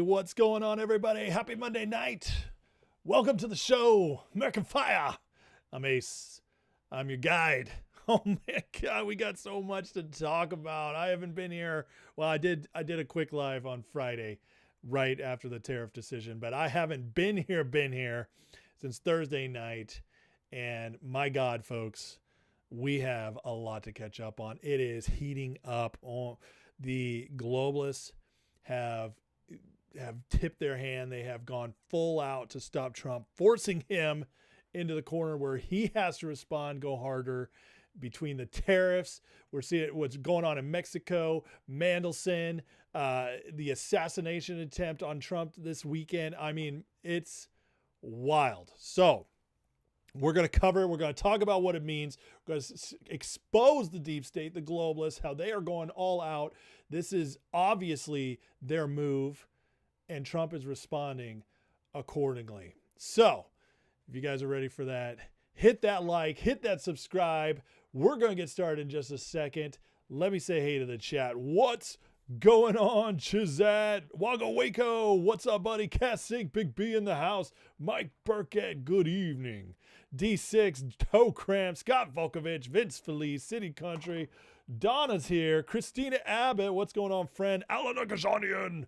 what's going on, everybody? Happy Monday night. Welcome to the show, American Fire. I'm Ace. I'm your guide. Oh my God, we got so much to talk about. I haven't been here. Well, I did a quick live on Friday, right after the tariff decision, but I haven't been here since Thursday night. And my God, folks, we have a lot to catch up on. It is heating up. The globalists have tipped their hand. They have gone full out to stop Trump, forcing him into the corner where he has to respond, go harder between the tariffs. We're seeing what's going on in Mexico, Mandelson, the assassination attempt on Trump this weekend. I mean, it's wild. So we're going to talk about what it means. We're going to expose the deep state, the globalists, how they are going all out. This is obviously their move, and Trump is responding accordingly. So if you guys are ready for that, hit that like, hit that subscribe. We're going to get started in just a second. Let me say hey to the chat. What's going on, Chizat? Wago Waco. What's up, buddy? Cass Sink, Big B in the house. Mike Burkett, good evening. D6, Toe Cramp, Scott Volkovich, Vince Felice, City Country. Donna's here. Christina Abbott, what's going on, friend? Alan Akashanian.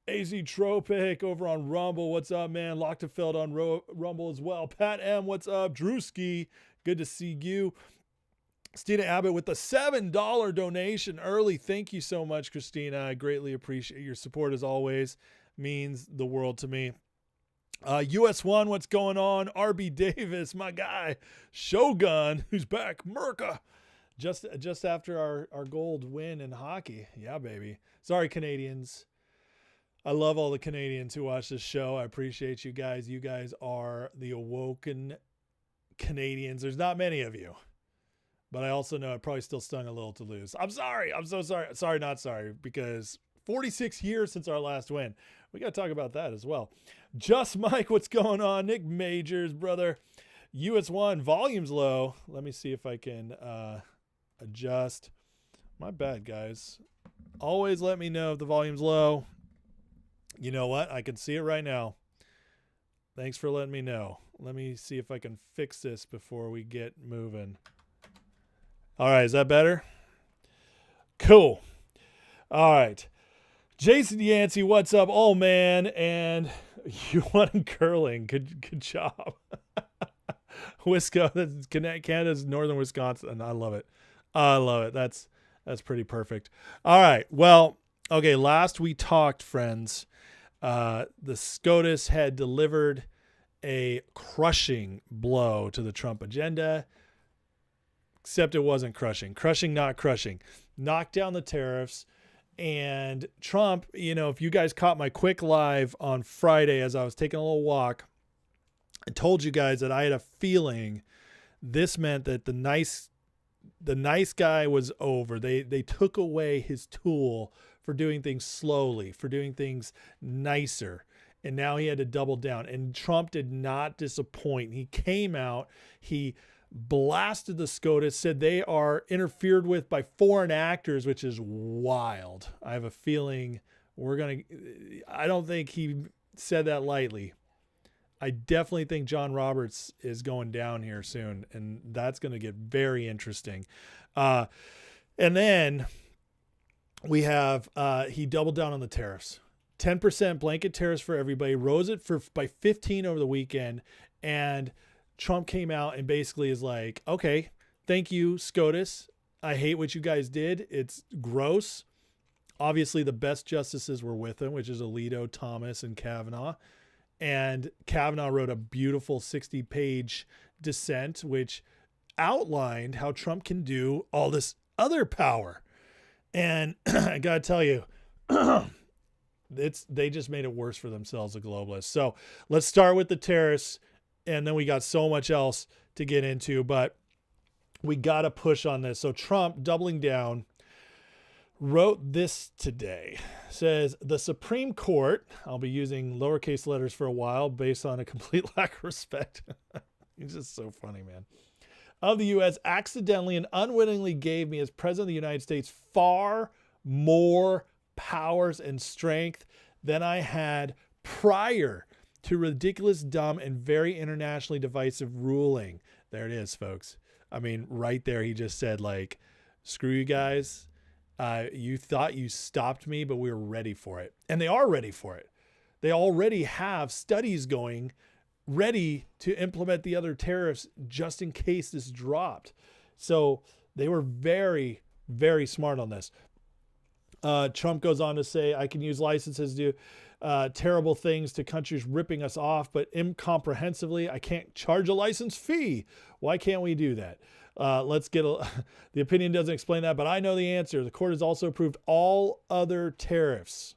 AZ Tropic over on Rumble. What's up, man? Lochtefeld on Rumble as well. Pat M, what's up? Drewski, good to see you. Christina Abbott with the $7 donation early. Thank you so much, Christina. I greatly appreciate your support as always. Means the world to me. US1, what's going on? RB Davis, my guy. Shogun, who's back. Merca. Just after our gold win in hockey. Yeah, baby. Sorry, Canadians. I love all the Canadians who watch this show. I appreciate you guys. You guys are the awoken Canadians. There's not many of you. But I also know it probably still stung a little to lose. I'm sorry. I'm so sorry. Sorry, not sorry. Because 46 years since our last win. We got to talk about that as well. Just Mike, what's going on? Nick Majors, brother. US1, volume's low. Let me see if I can adjust. My bad, guys. Always let me know if the volume's low. You know what? I can see it right now. Thanks for letting me know. Let me see if I can fix this before we get moving. All right, is that better? Cool. All right. Jason Yancey, what's up? Oh, man. And you won curling. Good job. Canada's northern Wisconsin. I love it. I love it. That's pretty perfect. All right. Well, okay, last we talked, friends, the SCOTUS had delivered a crushing blow to the Trump agenda. Except it wasn't crushing. Crushing, not crushing. Knocked down the tariffs. And Trump, if you guys caught my quick live on Friday as I was taking a little walk, I told you guys that I had a feeling this meant that the nice guy was over. They took away his tool for doing things slowly, for doing things nicer. And now he had to double down. And Trump did not disappoint. He came out, he blasted the SCOTUS, said they are interfered with by foreign actors, which is wild. I have a feeling I don't think he said that lightly. I definitely think John Roberts is going down here soon, and that's going to get very interesting. And then we have, he doubled down on the tariffs. 10% blanket tariffs for everybody, rose it by 15 over the weekend, and Trump came out and basically is like, okay, thank you, SCOTUS. I hate what you guys did. It's gross. Obviously, the best justices were with him, which is Alito, Thomas, and Kavanaugh. And Kavanaugh wrote a beautiful 60-page dissent, which outlined how Trump can do all this other power. And I got to tell you, they just made it worse for themselves, the globalists. So let's start with the tariffs. And then we got so much else to get into, but we got to push on this. So Trump, doubling down, wrote this today. Says, the Supreme Court, I'll be using lowercase letters for a while based on a complete lack of respect. He's just so funny, man. Of the U.S. accidentally and unwittingly gave me as president of the United States far more powers and strength than I had prior to ridiculous, dumb, and very internationally divisive ruling. There it is, folks. I mean, right there, he just said, like, screw you guys. You thought you stopped me, but we were ready for it. And they are ready for it. They already have studies going, ready to implement the other tariffs just in case this dropped. So they were very, very smart on this. Trump goes on to say, I can use licenses to do terrible things to countries ripping us off, but incomprehensibly, I can't charge a license fee. Why can't we do that? The opinion doesn't explain that, but I know the answer. The court has also approved all other tariffs,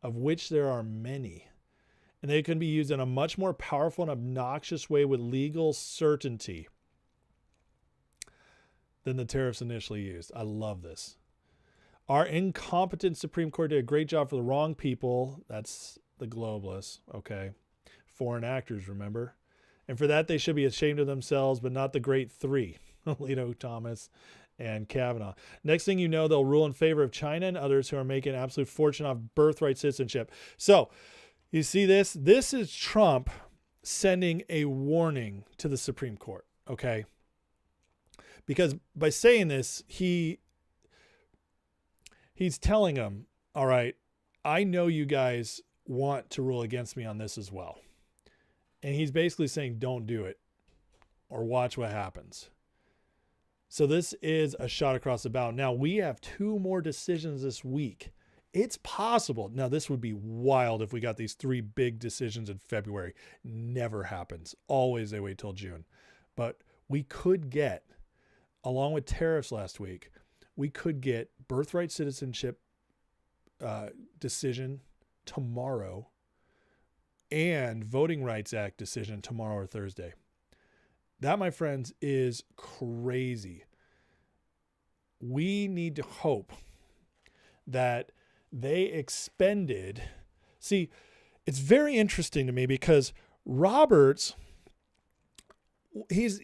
of which there are many, and they can be used in a much more powerful and obnoxious way with legal certainty than the tariffs initially used. I love this. Our incompetent Supreme Court did a great job for the wrong people. That's the globalists, okay? Foreign actors, remember? And for that, they should be ashamed of themselves, but not the great three, Alito, Thomas, and Kavanaugh. Next thing you know, they'll rule in favor of China and others who are making an absolute fortune off birthright citizenship. So you see this? This is Trump sending a warning to the Supreme Court, okay? Because by saying this, he's telling them, all right, I know you guys want to rule against me on this as well. And he's basically saying, don't do it or watch what happens. So this is a shot across the bow. Now we have 2 more decisions this week. It's possible. Now this would be wild if we got these 3 big decisions in February. Never happens. Always they wait till June. But we could get, along with tariffs last week, we could get birthright citizenship decision tomorrow and Voting Rights Act decision tomorrow or Thursday. That, my friends, is crazy. We need to hope that they expended. See, it's very interesting to me because Roberts, he's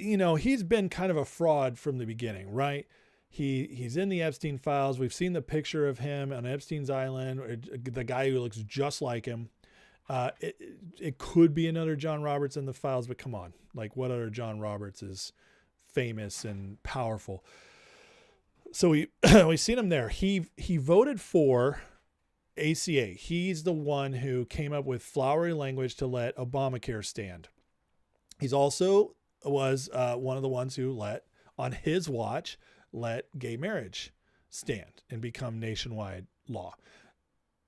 been kind of a fraud from the beginning, right? He's in the Epstein Files. We've seen the picture of him on Epstein's Island, the guy who looks just like him. It could be another John Roberts in the files, but come on, like what other John Roberts is famous and powerful? So we've seen him there. He voted for ACA. He's the one who came up with flowery language to let Obamacare stand. He's also was one of the ones who on his watch, let gay marriage stand and become nationwide law.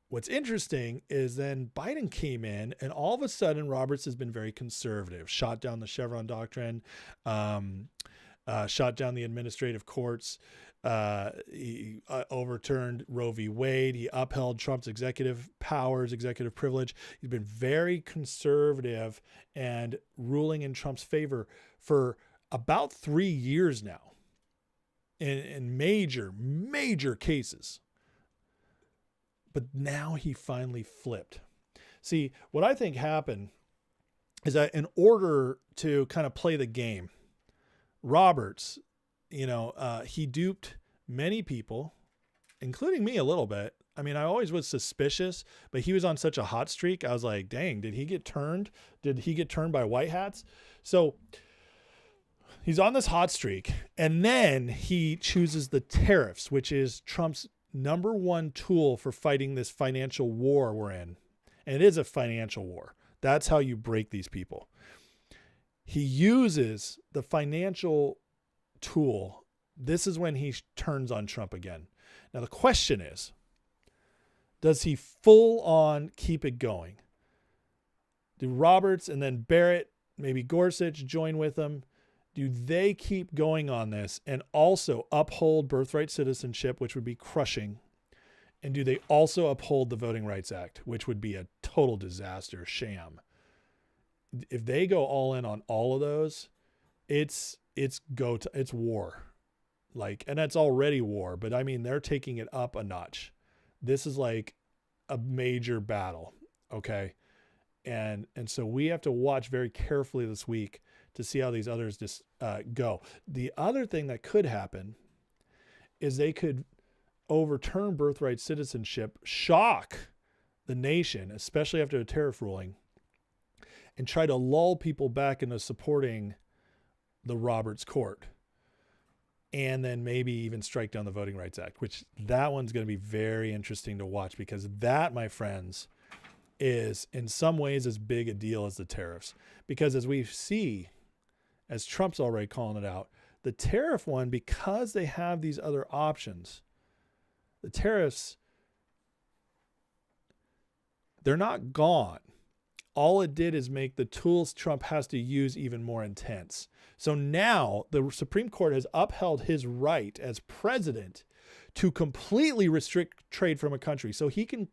What's interesting is then Biden came in and all of a sudden Roberts has been very conservative, shot down the Chevron doctrine, shot down the administrative courts. He overturned Roe v. Wade. He upheld Trump's executive powers, executive privilege. He's been very conservative and ruling in Trump's favor for about 3 years now in major cases. But now he finally flipped. See, what I think happened is that in order to kind of play the game, Roberts, he duped many people, including me a little bit. I mean, I always was suspicious, but he was on such a hot streak. I was like, dang, did he get turned? Did he get turned by white hats? So he's on this hot streak. And then he chooses the tariffs, which is Trump's number one tool for fighting this financial war we're in. And it is a financial war. That's how you break these people. He uses the financial tool. This is when he turns on Trump again. Now the question is, does he full on keep it going? Do Roberts and then Barrett, maybe Gorsuch join with him? Do they keep going on this and also uphold birthright citizenship, which would be crushing? And do they also uphold the Voting Rights Act, which would be a total disaster, sham? If they go all in on all of those, it's war. And that's already war, but I mean, they're taking it up a notch. This is like a major battle. Okay. And so we have to watch very carefully this week to see how these others just go. The other thing that could happen is they could overturn birthright citizenship, shock the nation, especially after a tariff ruling, and try to lull people back into supporting the Roberts Court, and then maybe even strike down the Voting Rights Act, which that one's going to be very interesting to watch, because that, my friends, is in some ways as big a deal as the tariffs. Because as we see, as Trump's already calling it out, the tariff one, because they have these other options, the tariffs, they're not gone. All it did is make the tools Trump has to use even more intense. So now the Supreme Court has upheld his right as president to completely restrict trade from a country. So he can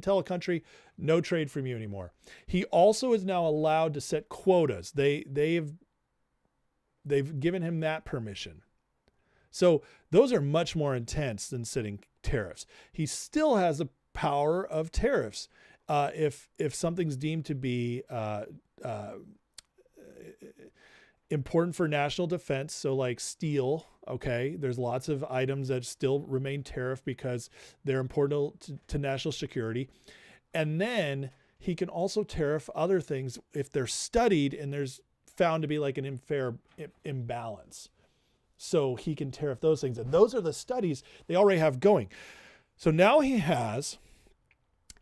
tell a country, no trade from you anymore. He also is now allowed to set quotas. They've given him that permission. So those are much more intense than setting tariffs. He still has the power of tariffs. If something's deemed to be important for national defense, so like steel, okay, there's lots of items that still remain tariff because they're important to national security. And then he can also tariff other things if they're studied and there's found to be like an unfair imbalance. So he can tariff those things. And those are the studies they already have going. So now he has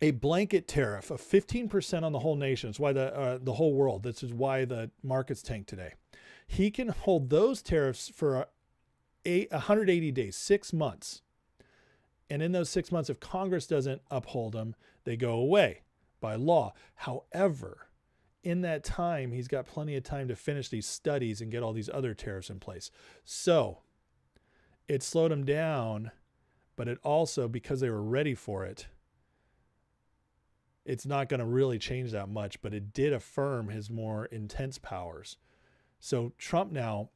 a blanket tariff of 15% on the whole nation. It's why the whole world. This is why the markets tanked today. He can hold those tariffs for 180 days, 6 months. And in those 6 months, if Congress doesn't uphold them, they go away by law. However, in that time, he's got plenty of time to finish these studies and get all these other tariffs in place. So it slowed him down, but it also, because they were ready for it, it's not going to really change that much, but it did affirm his more intense powers. So Trump now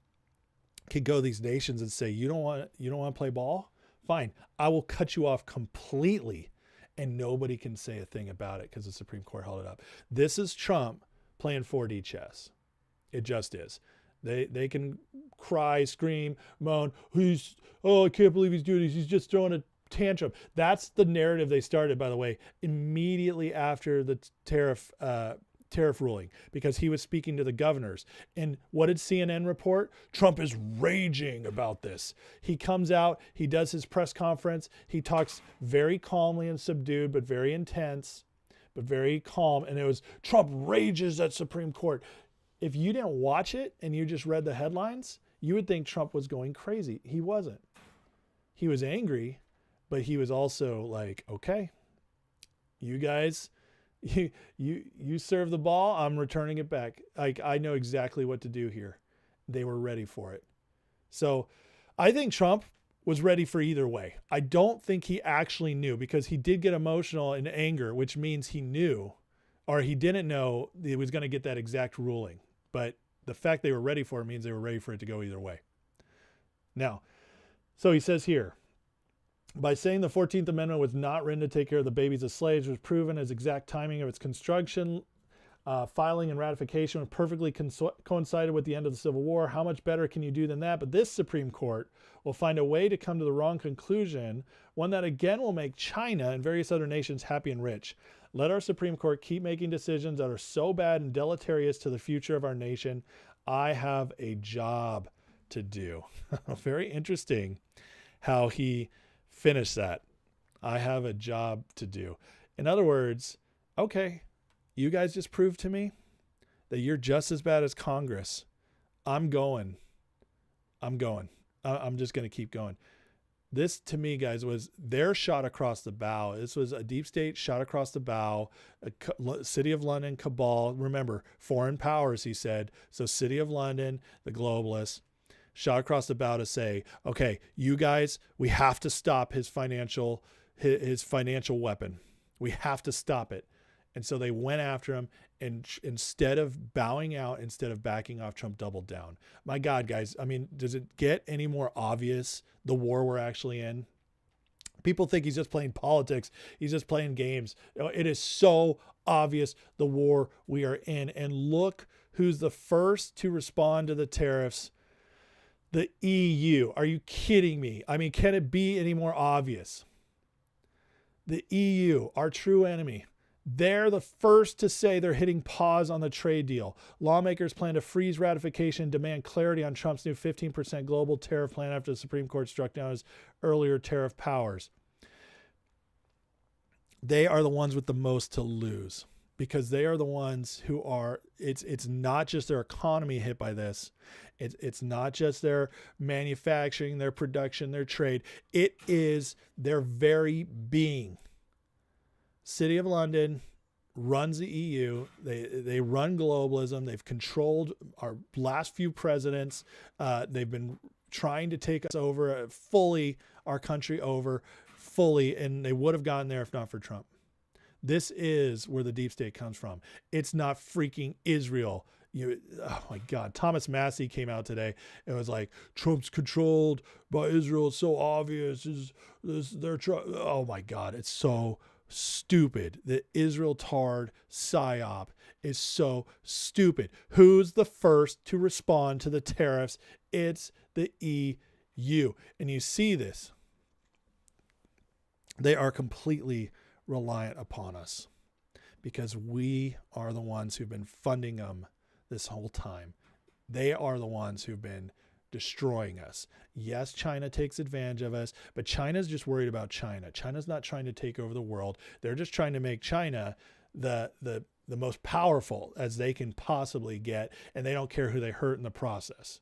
can go to these nations and say, you don't want to play ball? Fine. I will cut you off completely, and nobody can say a thing about it because the Supreme Court held it up. This is Trump playing 4D chess. It just is. They can cry, scream, moan. I can't believe he's doing this. He's just throwing a tantrum. That's the narrative they started, by the way, immediately after the tariff ruling, because he was speaking to the governors. And what did CNN report? Trump is raging about this. He comes out, he does his press conference, he talks very calmly and subdued, but very intense, but very calm. And it was, Trump rages at Supreme Court. If you didn't watch it and you just read the headlines, you would think Trump was going crazy. He wasn't. He was angry, but he was also like, okay, you guys, you serve the ball, I'm returning it back. Like, I know exactly what to do here. They were ready for it. So I think Trump was ready for either way. I don't think he actually knew, because he did get emotional and anger, which means he knew, or he didn't know he was going to get that exact ruling. But the fact they were ready for it means they were ready for it to go either way. Now, so he says here, by saying the 14th Amendment was not written to take care of the babies of slaves, was proven as exact timing of its construction, filing and ratification perfectly coincided with the end of the Civil War. How much better can you do than that? But this Supreme Court will find a way to come to the wrong conclusion, one that again will make China and various other nations happy and rich. Let our Supreme Court keep making decisions that are so bad and deleterious to the future of our nation. I have a job to do. Very interesting how he finished that. I have a job to do. In other words, okay, you guys just proved to me that you're just as bad as Congress. I'm going. I'm just going to keep going. This, to me, guys, was their shot across the bow. This was a deep state shot across the bow. City of London cabal. Remember, foreign powers, he said. So City of London, the globalists, shot across the bow to say, okay, you guys, we have to stop his financial weapon. We have to stop it. And so they went after him, and instead of bowing out, instead of backing off, Trump doubled down. My God, guys, I mean, does it get any more obvious the war we're actually in? People think he's just playing politics. He's just playing games. It is so obvious the war we are in. And look who's the first to respond to the tariffs. The EU. Are you kidding me? I mean, can it be any more obvious? The EU, our true enemy, They're the first to say they're hitting pause on the trade deal. Lawmakers plan to freeze ratification and demand clarity on Trump's new 15% global tariff plan after the Supreme Court struck down his earlier tariff powers. They are the ones with the most to lose, because they are the ones who are, it's not just their economy hit by this. It's not just their manufacturing, their production, their trade. It is their very being. City of London runs the EU. They run globalism. They've controlled our last few presidents. They've been trying to take us over fully, our country over fully, and they would have gotten there if not for Trump. This is where the deep state comes from. It's not freaking Israel. Oh my God. Thomas Massey came out today and was like, Trump's controlled by Israel. It's so obvious. Oh my God. It's so stupid. The Israel Tard psyop is so stupid. Who's the first to respond to the tariffs? It's the EU. And you see this. They are completely reliant upon us because we are the ones who've been funding them this whole time. They are the ones who've been destroying us. Yes, China takes advantage of us, but China's just worried about China. China's not trying to take over the world. They're just trying to make China the most powerful as they can possibly get, and they don't care who they hurt in the process.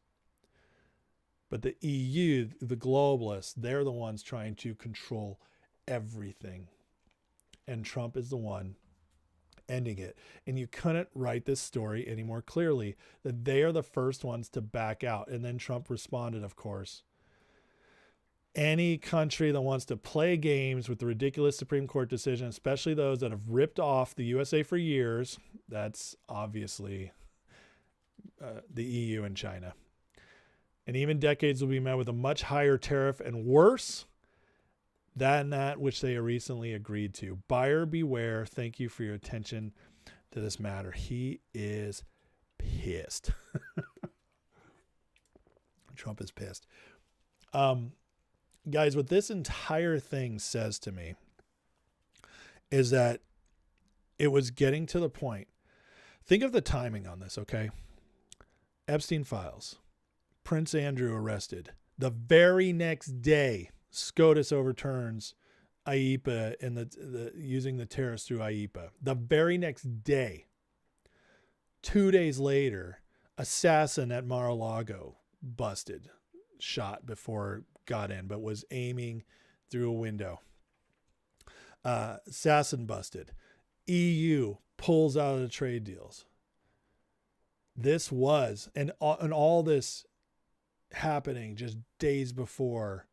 But the EU, the globalists, they're the ones trying to control everything. And Trump is the one ending it. And you couldn't write this story any more clearly, that they are the first ones to back out. And then Trump responded, of course. Any country that wants to play games with the ridiculous Supreme Court decision, especially those that have ripped off the USA for years, that's obviously the EU and China. And even decades will be met with a much higher tariff and worse than that which they recently agreed to. Buyer beware. Thank you for your attention to this matter. He is pissed. Trump is pissed. Guys, what this entire thing says to me is that it was getting to the point. Think of the timing on this, okay? Epstein Files. Prince Andrew arrested. The very next day, SCOTUS overturns IEPA and the using the tariffs through IEPA. The very next day, 2 days later, assassin at Mar-a-Lago busted, shot before got in, but was aiming through a window. Assassin busted. EU pulls out of the trade deals. This was, and all this happening just days before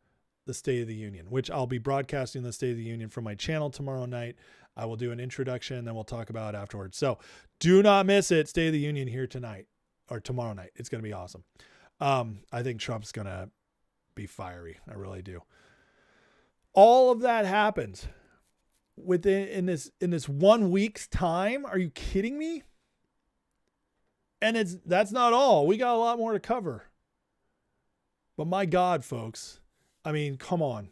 the State of the Union, which I'll be broadcasting the State of the Union from my channel tomorrow night. I will do an introduction, and then we'll talk about it afterwards. So do not miss it. State of the Union here tonight or tomorrow night. It's going to be awesome. I think Trump's going to be fiery. I really do. All of that happens in this 1 week's time. Are you kidding me? And that's not all. We got a lot more to cover. But my God, folks, I mean, come on.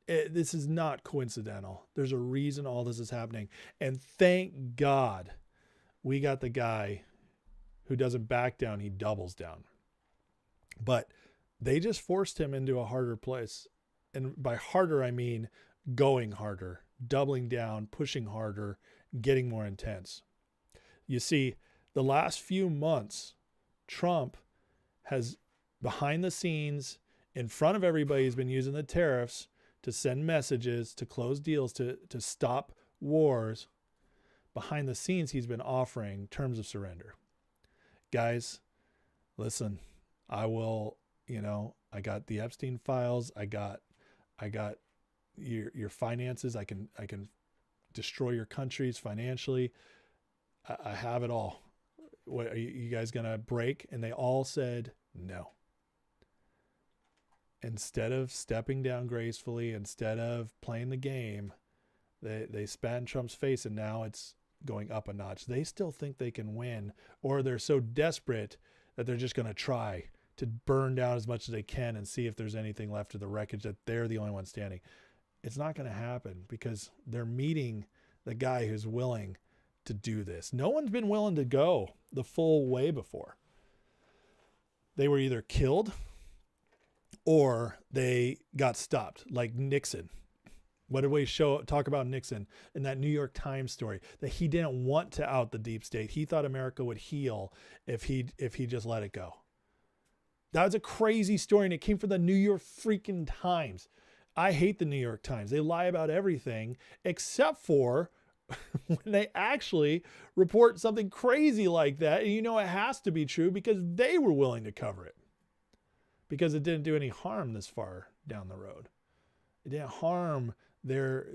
This is not coincidental. There's a reason all this is happening. And thank God we got the guy who doesn't back down. He doubles down. But they just forced him into a harder place. And by harder, I mean going harder, doubling down, pushing harder, getting more intense. You see, the last few months, Trump has, behind the scenes, in front of everybody, has been using the tariffs to send messages, to close deals, to stop wars. Behind the scenes, he's been offering terms of surrender. Guys, listen, I will, I got the Epstein Files. I got your finances. I can destroy your countries financially. I have it all. What, are you guys going to break? And they all said no. Instead of stepping down gracefully, instead of playing the game, they spat in Trump's face, and now it's going up a notch. They still think they can win, or they're so desperate that they're just going to try to burn down as much as they can and see if there's anything left of the wreckage, that they're the only one standing. It's not going to happen because they're meeting the guy who's willing to do this. No one's been willing to go the full way before. They were either killed or they got stopped, like Nixon. What did we talk about Nixon in that New York Times story? That he didn't want to out the deep state. He thought America would heal if he just let it go. That was a crazy story, and it came from the New York freaking Times. I hate the New York Times. They lie about everything except for when they actually report something crazy like that. And you know it has to be true because they were willing to cover it. Because it didn't do any harm this far down the road. It didn't harm they're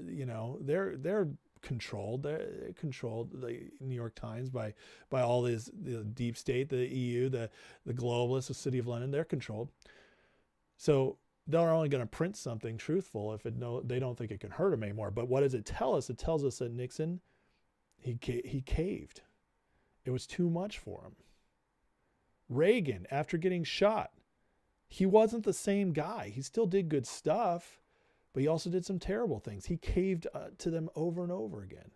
controlled. They're controlled, the New York Times, by all this, the deep state, the EU, the globalists, the City of London. They're controlled. So they're only going to print something truthful if they don't think it can hurt them anymore. But what does it tell us? It tells us that Nixon, he caved. It was too much for him. Reagan, after getting shot, he wasn't the same guy. He still did good stuff, but he also did some terrible things. He caved to them over and over again.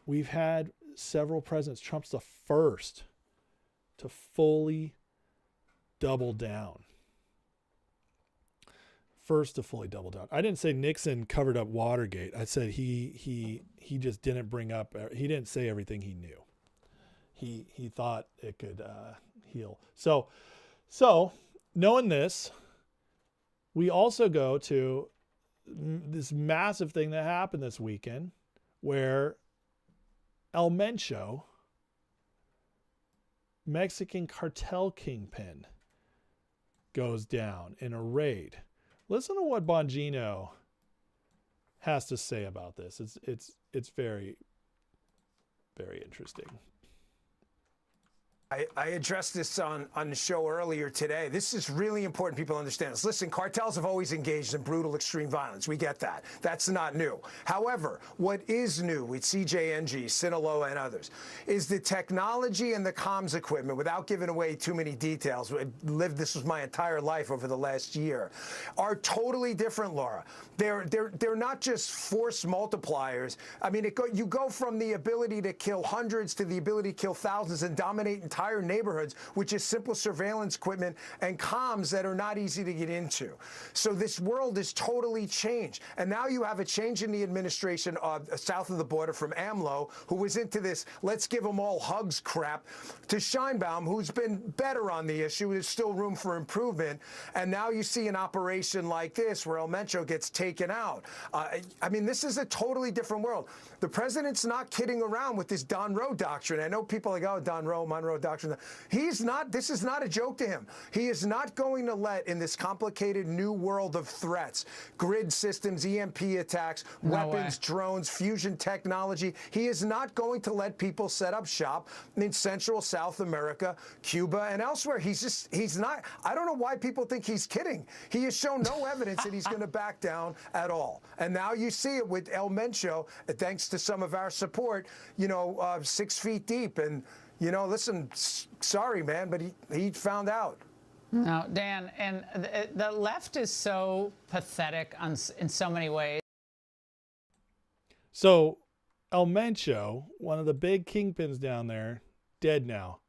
We've had several presidents. Trump's the first to fully double down. I didn't say Nixon covered up Watergate. I said he just didn't he didn't say everything he knew. He thought it could heal. So knowing this, we also go to this massive thing that happened this weekend where El Mencho, Mexican cartel kingpin, goes down in a raid. Listen to what Bongino has to say about this. It's very, very interesting. I addressed this on the show earlier today. This is really important people understand this. Listen, cartels have always engaged in brutal extreme violence. We get that. That's not new. However, what is new with CJNG, Sinaloa, and others is the technology and the comms equipment, without giving away too many details. This was my entire life over the last year, are totally different, Laura. They're not just force multipliers. I mean, you go from the ability to kill hundreds to the ability to kill thousands and dominate entire neighborhoods, which is simple surveillance equipment and comms that are not easy to get into. So this world is totally changed. And now you have a change in the administration south of the border from AMLO, who was into this let's give them all hugs crap, to Scheinbaum, who's been better on the issue. There's still room for improvement. And now you see an operation like this where El Mencho gets taken out. I mean, this is a totally different world. The president's not kidding around with this Don Roe doctrine. I know people are like, oh, Don Roe, Monroe doctrine. He's not, this is not a joke to him. He is not going to let, in this complicated new world of threats, grid systems, EMP attacks, weapons, drones, fusion technology, he is not going to let people set up shop in Central, South America, Cuba, and elsewhere. He's not, I don't know why people think he's kidding. He has shown no evidence that he's going to back down at all. And now you see it with El Mencho, thanks to some of our support, 6 feet deep. And listen, sorry, man, but he found out. No, Dan, and the left is so pathetic in so many ways. So El Mencho, one of the big kingpins down there, dead now.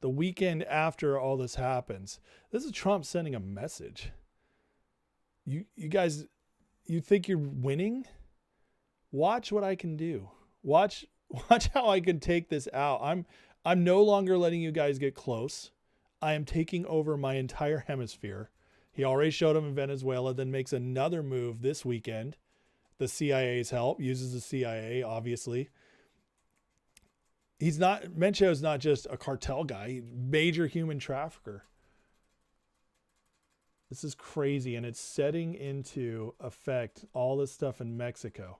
The weekend after all this happens, this is Trump sending a message. You guys, you think you're winning? Watch what I can do. Watch how I can take this out. I'm no longer letting you guys get close. I am taking over my entire hemisphere. He already showed him in Venezuela, then makes another move this weekend. The CIA's help, uses the CIA, obviously. Mencho's not just a cartel guy, he's a major human trafficker. This is crazy, and it's setting into effect all this stuff in Mexico.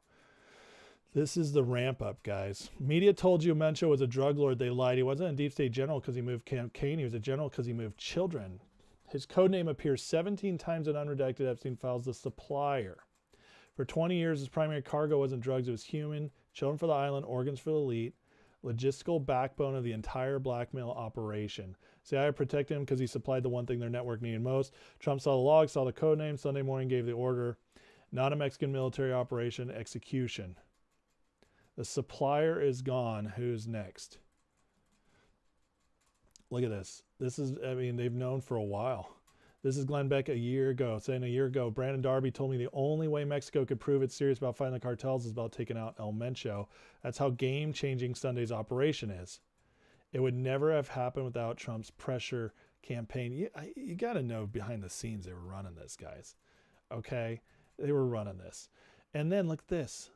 This is the ramp up, guys. Media told you Mencho was a drug lord. They lied. He wasn't a deep state general because he moved cocaine. He was a general because he moved children. His code name appears 17 times in unredacted Epstein Files, The Supplier. For 20 years, his primary cargo wasn't drugs. It was human, children for the island, organs for the elite, logistical backbone of the entire blackmail operation. CIA protected him because he supplied the one thing their network needed most. Trump saw the log, saw the code name, Sunday morning gave the order. Not a Mexican military operation, execution. The supplier is gone. Who's next? Look at this. This is, I mean, they've known for a while. This is Glenn Beck a year ago, saying a year ago, Brandon Darby told me the only way Mexico could prove it's serious about fighting the cartels is about taking out El Mencho. That's how game-changing Sunday's operation is. It would never have happened without Trump's pressure campaign. You got to know behind the scenes they were running this, guys. Okay? They were running this. And then look at this.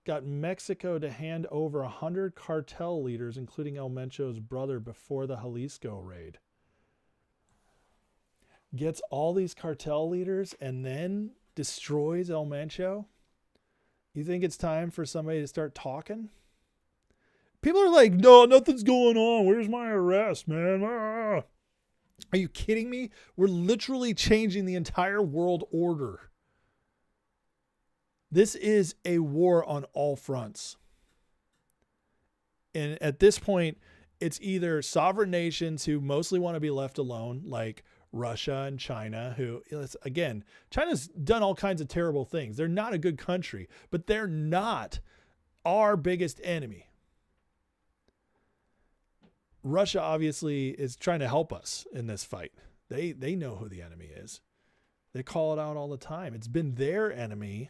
Got Mexico to hand over 100 cartel leaders, including El Mencho's brother, before the Jalisco raid. Gets all these cartel leaders and then destroys El Mencho. You think it's time for somebody to start talking? People are like, no, nothing's going on. Where's my arrest, man? Ah. Are you kidding me? We're literally changing the entire world order. This is a war on all fronts. And at this point, it's either sovereign nations who mostly want to be left alone, like Russia and China, who, again, China's done all kinds of terrible things. They're not a good country, but they're not our biggest enemy. Russia obviously is trying to help us in this fight. They know who the enemy is. They call it out all the time. It's been their enemy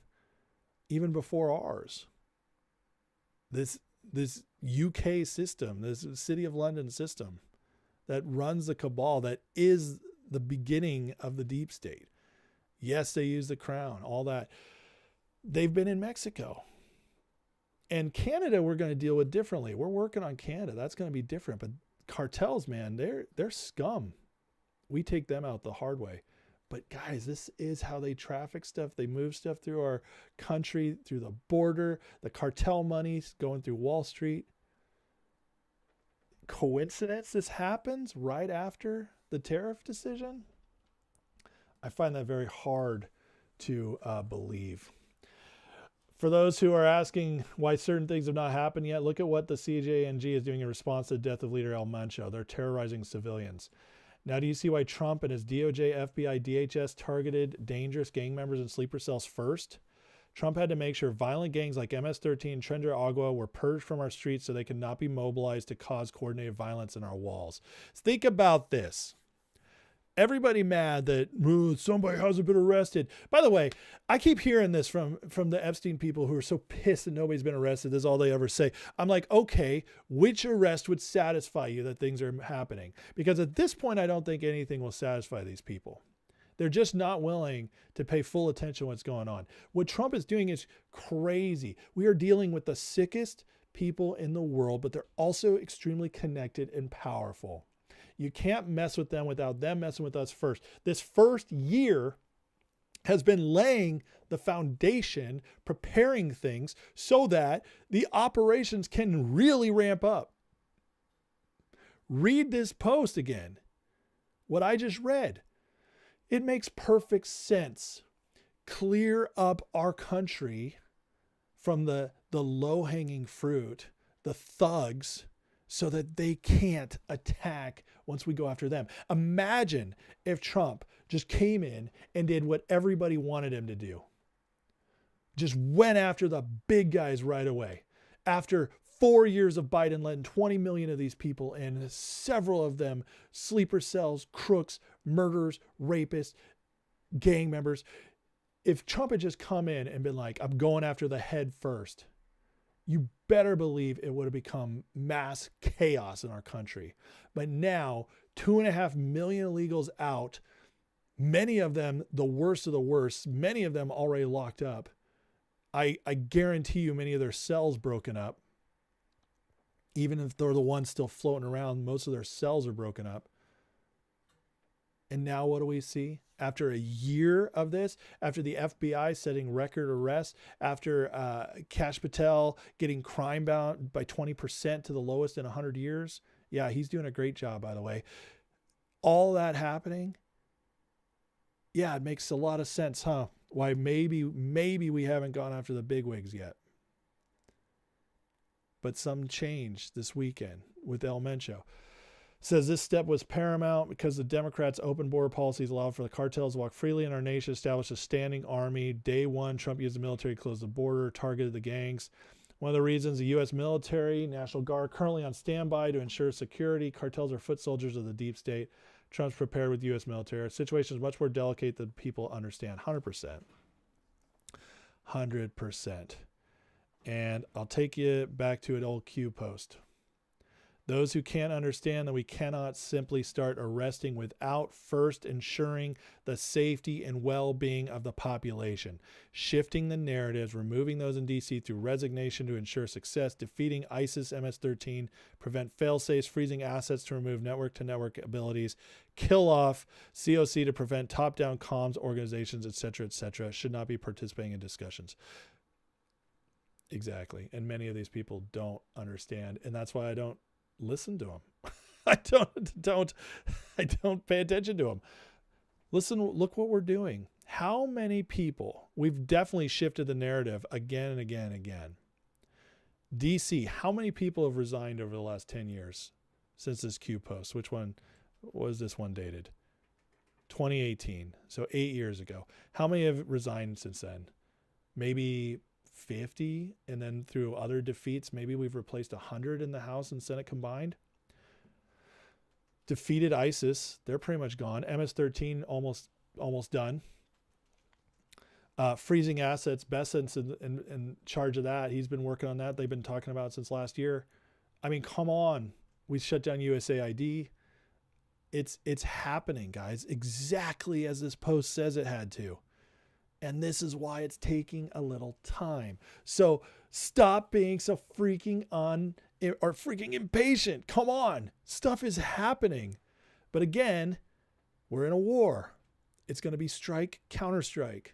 even before ours. This UK system, this City of London system that runs the cabal, that is the beginning of the deep state. Yes, they use the crown, all that. They've been in Mexico. And Canada we're going to deal with differently. We're working on Canada. That's going to be different. But cartels, man, they're scum. We take them out the hard way. But guys, this is how they traffic stuff. They move stuff through our country, through the border, the cartel money's going through Wall Street. Coincidence this happens right after the tariff decision? I find that very hard to believe. For those who are asking why certain things have not happened yet, look at what the CJNG is doing in response to the death of leader El Mencho. They're terrorizing civilians. Now, do you see why Trump and his DOJ, FBI, DHS targeted dangerous gang members in sleeper cells first? Trump had to make sure violent gangs like MS-13 and Tren de Agua were purged from our streets so they could not be mobilized to cause coordinated violence in our walls. Think about this. Everybody mad that somebody hasn't been arrested. By the way, I keep hearing this from the Epstein people who are so pissed that nobody's been arrested. This is all they ever say. I'm like, okay, which arrest would satisfy you that things are happening? Because at this point, I don't think anything will satisfy these people. They're just not willing to pay full attention to what's going on. What Trump is doing is crazy. We are dealing with the sickest people in the world, but they're also extremely connected and powerful. You can't mess with them without them messing with us first. This first year has been laying the foundation, preparing things so that the operations can really ramp up. Read this post again. What I just read. It makes perfect sense. Clear up our country from the low-hanging fruit, the thugs, so that they can't attack once we go after them. Imagine if Trump just came in and did what everybody wanted him to do. Just went after the big guys right away. After 4 years of Biden letting 20 million of these people in, several of them sleeper cells, crooks, murderers, rapists, gang members. If Trump had just come in and been like, I'm going after the head first, you better believe it would have become mass chaos in our country. But now, 2.5 million illegals out, many of them the worst of the worst, many of them already locked up. I guarantee you many of their cells broken up. Even if they're the ones still floating around, most of their cells are broken up. And now what do we see? After a year of this, after the FBI setting record arrests, after Kash Patel getting crime bound by 20% to the lowest in 100 years. Yeah, he's doing a great job, by the way. All that happening. Yeah, it makes a lot of sense, huh? Why maybe we haven't gone after the bigwigs yet. But some changed this weekend with El Mencho. Says this step was paramount because the Democrats' open border policies allowed for the cartels to walk freely in our nation, established a standing army. Day one, Trump used the military to close the border, targeted the gangs. One of the reasons the U.S. military, National Guard, currently on standby to ensure security. Cartels are foot soldiers of the deep state. Trump's prepared with U.S. military. Our situation is much more delicate than people understand. 100%. 100%. And I'll take you back to an old Q post. Those who can't understand that we cannot simply start arresting without first ensuring the safety and well-being of the population, shifting the narratives, removing those in D.C. through resignation to ensure success, defeating ISIS, MS-13, prevent fail-safes, freezing assets to remove network-to-network abilities, kill off COC to prevent top-down comms organizations, etc., should not be participating in discussions. Exactly. And many of these people don't understand, and that's why I don't listen to them. I don't pay attention to them. Listen, look what we're doing. How many people, we've definitely shifted the narrative again and again and again. DC, how many people have resigned over the last 10 years since this Q post? Which one was this one dated? 2018. So 8 years ago. How many have resigned since then? Maybe 50, and then through other defeats, maybe we've replaced 100 in the House and Senate combined. Defeated ISIS, they're pretty much gone. MS-13 almost done. Freezing assets, Bessent's in charge of that. He's been working on that. They've been talking about it since last year. I mean, come on. We shut down USAID. It's happening, guys, exactly as this post says it had to. And this is why it's taking a little time. So stop being so freaking impatient. Come on. Stuff is happening. But again, we're in a war. It's going to be strike, counterstrike.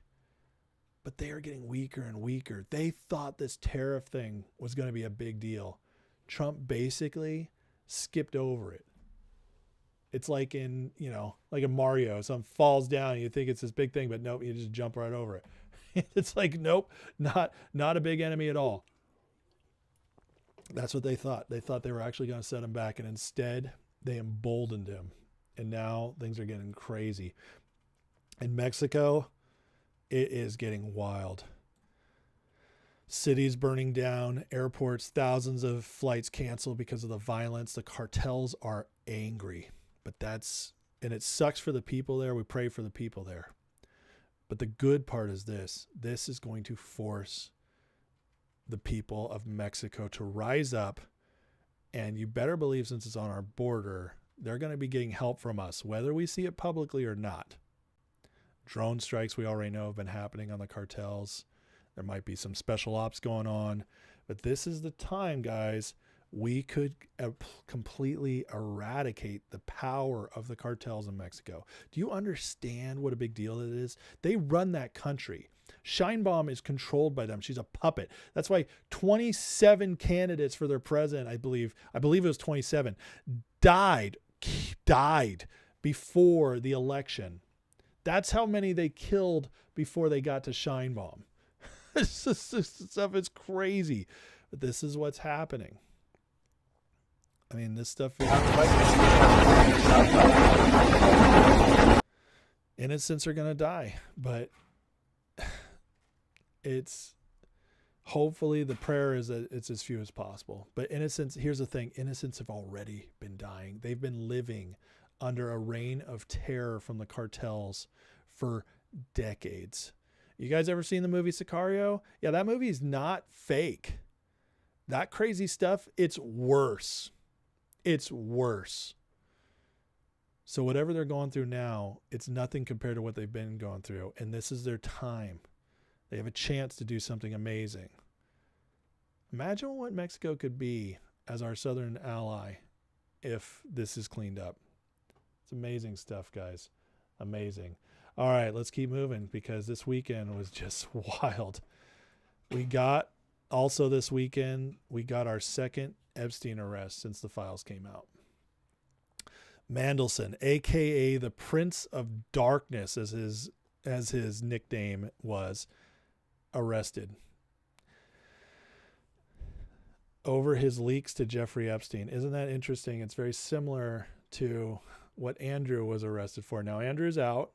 But they are getting weaker and weaker. They thought this tariff thing was going to be a big deal. Trump basically skipped over it. It's like in Mario, something falls down and you think it's this big thing, but nope, you just jump right over it. It's like, nope, not a big enemy at all. That's what they thought. They thought they were actually going to set him back, and instead they emboldened him. And now things are getting crazy. In Mexico, it is getting wild. Cities burning down, airports, thousands of flights canceled because of the violence. The cartels are angry. But and it sucks for the people there. We pray for the people there. But the good part is this. This is going to force the people of Mexico to rise up. And you better believe, since it's on our border, they're going to be getting help from us, whether we see it publicly or not. Drone strikes, we already know, have been happening on the cartels. There might be some special ops going on. But this is the time, guys, we could completely eradicate the power of the cartels in Mexico. Do you understand what a big deal it is? They run that country. Sheinbaum is controlled by them. She's a puppet. That's why 27 candidates for their president, I believe it was 27, died before the election. That's how many they killed before they got to Sheinbaum. This stuff is crazy. But this is what's happening. I mean, this stuff is... Innocents are going to die, but it's... Hopefully the prayer is that it's as few as possible. But innocents, here's the thing, innocents have already been dying. They've been living under a reign of terror from the cartels for decades. You guys ever seen the movie Sicario? Yeah, that movie is not fake. That crazy stuff, it's worse. It's worse. So whatever they're going through now, it's nothing compared to what they've been going through. And this is their time. They have a chance to do something amazing. Imagine what Mexico could be as our southern ally if this is cleaned up. It's amazing stuff, guys. Amazing. All right, let's keep moving because this weekend was just wild. This weekend, we got our second Epstein arrest since the files came out. Mandelson, a.k.a. the Prince of Darkness, as his nickname was, arrested over his leaks to Jeffrey Epstein. Isn't that interesting? It's very similar to what Andrew was arrested for. Now, Andrew's out.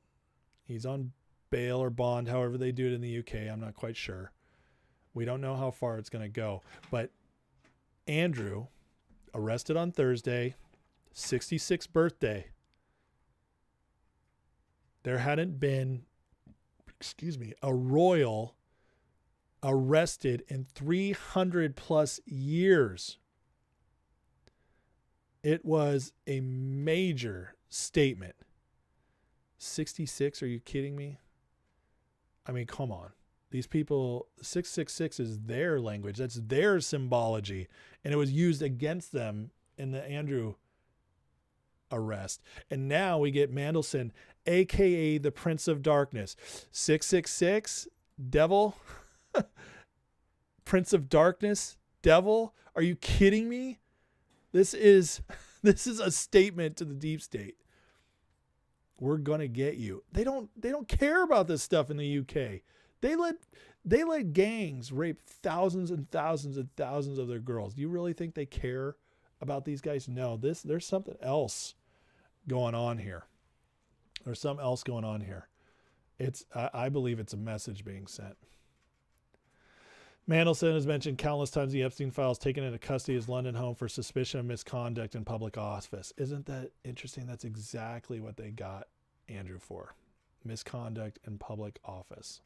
He's on bail or bond, however they do it in the UK. I'm not quite sure. We don't know how far it's going to go. But Andrew, arrested on Thursday, 66th birthday. There hadn't been, a royal arrested in 300 plus years. It was a major statement. 66, are you kidding me? I mean, come on. These people, 666 is their language. That's their symbology. And it was used against them in the Andrew arrest. And now we get Mandelson, a.k.a. the Prince of Darkness. 666, devil, Prince of Darkness, devil. Are you kidding me? This is a statement to the deep state. We're going to get you. They don't care about this stuff in the UK. They let gangs rape thousands and thousands and thousands of their girls. Do you really think they care about these guys? No, there's something else going on here. There's something else going on here. I believe it's a message being sent. Mandelson has mentioned countless times the Epstein Files, taken into custody his London home for suspicion of misconduct in public office. Isn't that interesting? That's exactly what they got Andrew for. Misconduct in public office.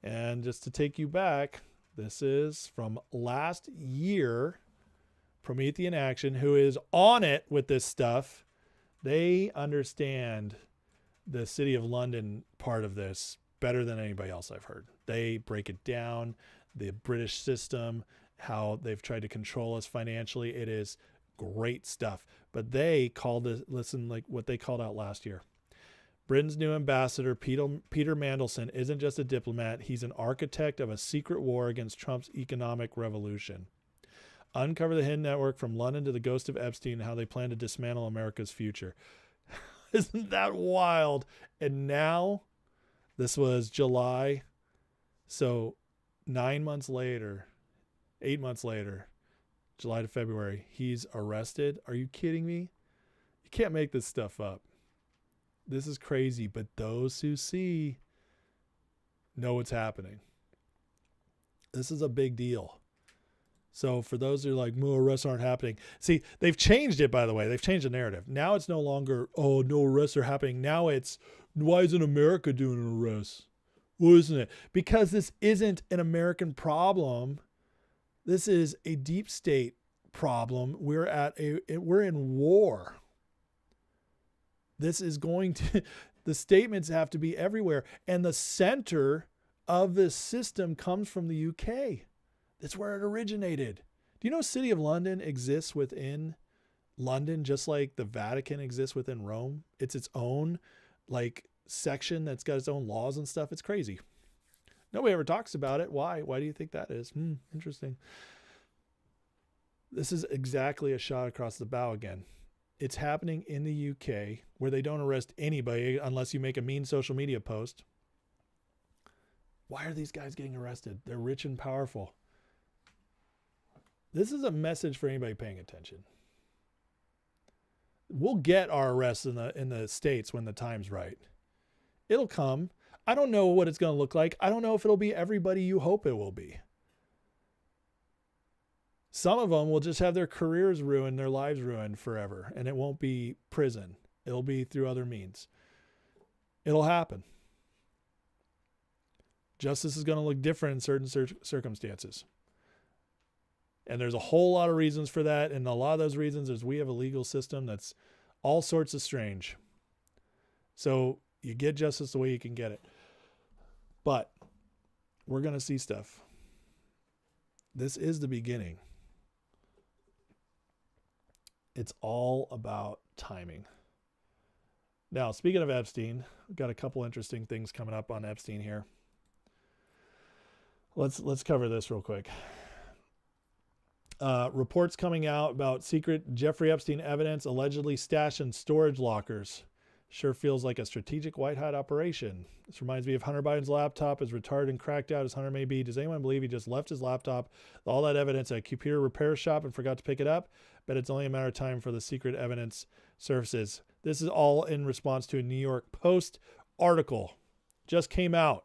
And just to take you back, this is from last year, Promethean Action, who is on it with this stuff. They understand the City of London part of this better than anybody else I've heard. They break it down, the British system, how they've tried to control us financially. It is great stuff. But they called it, listen, like what they called out last year. Britain's new ambassador, Peter Mandelson, isn't just a diplomat. He's an architect of a secret war against Trump's economic revolution. Uncover the hidden network from London to the ghost of Epstein and how they plan to dismantle America's future. Isn't that wild? And now, this was July. So 8 months later, July to February, he's arrested. Are you kidding me? You can't make this stuff up. This is crazy, but those who see know what's happening. This is a big deal. So for those who are like, more arrests aren't happening. See, they've changed it, by the way. They've changed the narrative. Now it's no longer, oh, no arrests are happening. Now it's, why isn't America doing an arrest? Well, isn't it? Because this isn't an American problem. This is a deep state problem. We're in war. This is going to, the statements have to be everywhere. And the center of this system comes from the UK. That's where it originated. Do you know City of London exists within London, just like the Vatican exists within Rome? It's its own like section that's got its own laws and stuff. It's crazy. Nobody ever talks about it. Why? Why do you think that is? Interesting. This is exactly a shot across the bow again. It's happening in the UK where they don't arrest anybody unless you make a mean social media post. Why are these guys getting arrested? They're rich and powerful. This is a message for anybody paying attention. We'll get our arrests in the States when the time's right. It'll come. I don't know what it's going to look like. I don't know if it'll be everybody you hope it will be. Some of them will just have their careers ruined, their lives ruined forever, and it won't be prison. It'll be through other means. It'll happen. Justice is going to look different in certain circumstances. And there's a whole lot of reasons for that, and a lot of those reasons is we have a legal system that's all sorts of strange. So you get justice the way you can get it. But we're going to see stuff. This is the beginning. It's all about timing. Now, speaking of Epstein, we've got a couple interesting things coming up on Epstein here. Let's cover this real quick. Reports coming out about secret Jeffrey Epstein evidence allegedly stashed in storage lockers. Sure feels like a strategic white hat operation. This reminds me of Hunter Biden's laptop, as retarded and cracked out as Hunter may be. Does anyone believe he just left his laptop, all that evidence at a computer repair shop and forgot to pick it up? Bet it's only a matter of time for the secret evidence surfaces. This is all in response to a New York Post article. Just came out.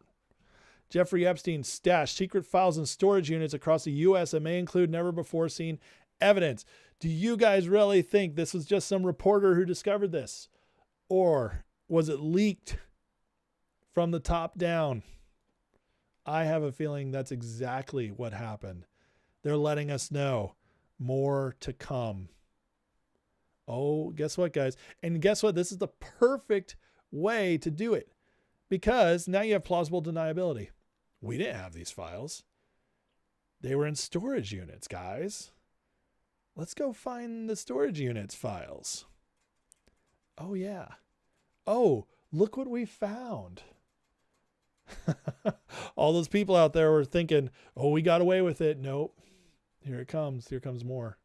Jeffrey Epstein stashed secret files in storage units across the U.S. that may include never-before-seen evidence. Do you guys really think this was just some reporter who discovered this? Or was it leaked from the top down? I have a feeling that's exactly what happened. They're letting us know more to come. Oh, guess what, guys? And guess what? This is the perfect way to do it because now you have plausible deniability. We didn't have these files. They were in storage units, guys. Let's go find the storage units files. Oh, yeah. Oh, look what we found. All those people out there were thinking, oh, we got away with it. Nope. Here it comes. Here comes more.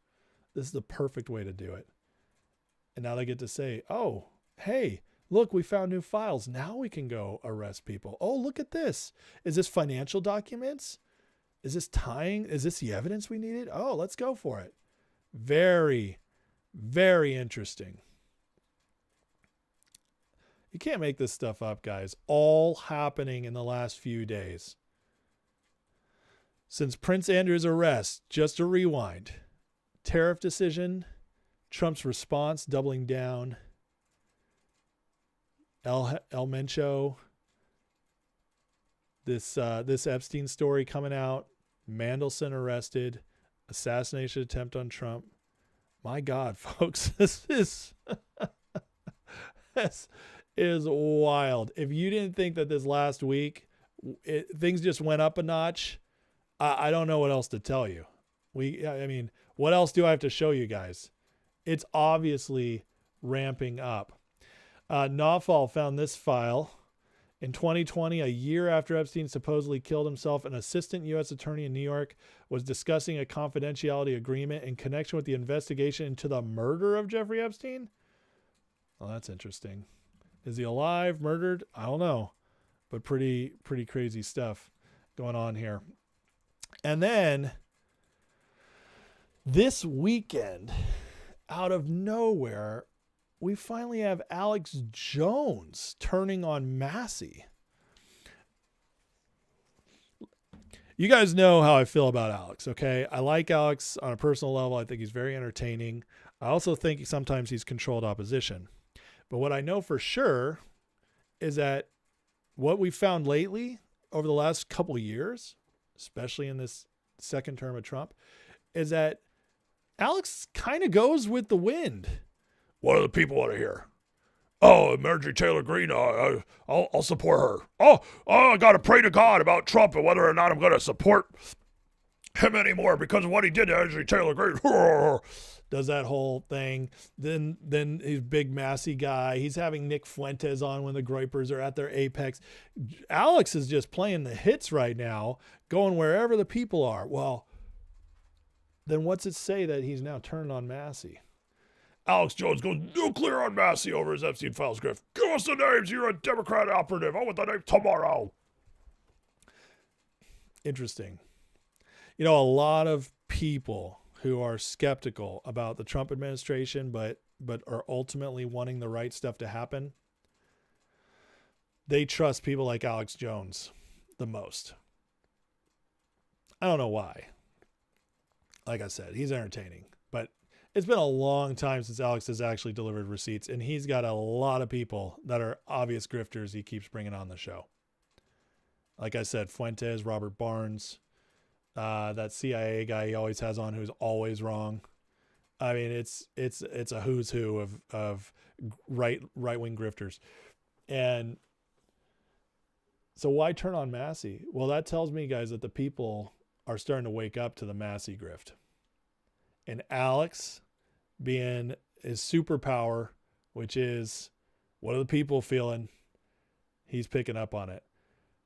This is the perfect way to do it. And now they get to say, oh, hey, look, we found new files. Now we can go arrest people. Oh, look at this. Is this financial documents? Is this tying? Is this the evidence we needed? Oh, let's go for it. Very, very interesting. You can't make this stuff up, guys. All happening in the last few days. Since Prince Andrew's arrest, just a rewind. Tariff decision, Trump's response doubling down, El Mencho, this Epstein story coming out, Mandelson arrested, assassination attempt on Trump. My God, folks, this is wild. If you didn't think that this last week things just went up a notch, I don't know what else to tell you. What else do I have to show you guys? It's obviously ramping up. Nawfal found this file. In 2020, a year after Epstein supposedly killed himself, an assistant U.S. attorney in New York was discussing a confidentiality agreement in connection with the investigation into the murder of Jeffrey Epstein. Well, that's interesting. Is he alive, murdered? I don't know. But pretty crazy stuff going on here. And then this weekend, out of nowhere, we finally have Alex Jones turning on Massey. You guys know how I feel about Alex, okay? I like Alex on a personal level. I think he's very entertaining. I also think sometimes he's controlled opposition. But what I know for sure is that what we found lately over the last couple of years, especially in this second term of Trump, is that Alex kind of goes with the wind. What do the people want to hear? Oh, Marjorie Taylor Greene, I'll support her. Oh, I got to pray to God about Trump and whether or not I'm going to support him anymore because of what he did to Marjorie Taylor Greene. Does that whole thing. Then he's big Massey guy. He's having Nick Fuentes on when the Groypers are at their apex. Alex is just playing the hits right now, going wherever the people are. Well, then what's it say that he's now turned on Massey? Alex Jones goes nuclear on Massey over his Epstein Files grift. Give us the names. You're a Democrat operative. I want the name tomorrow. Interesting. You know, a lot of people who are skeptical about the Trump administration, but are ultimately wanting the right stuff to happen, they trust people like Alex Jones the most. I don't know why. Like I said, he's entertaining, but it's been a long time since Alex has actually delivered receipts, and he's got a lot of people that are obvious grifters he keeps bringing on the show. Like I said, Fuentes, Robert Barnes, that CIA guy he always has on who's always wrong. I mean, it's a who's who of right-wing grifters. And so why turn on Massey? Well, that tells me, guys, that the people are starting to wake up to the Massey grift. And Alex, being his superpower, which is what are the people feeling, he's picking up on it.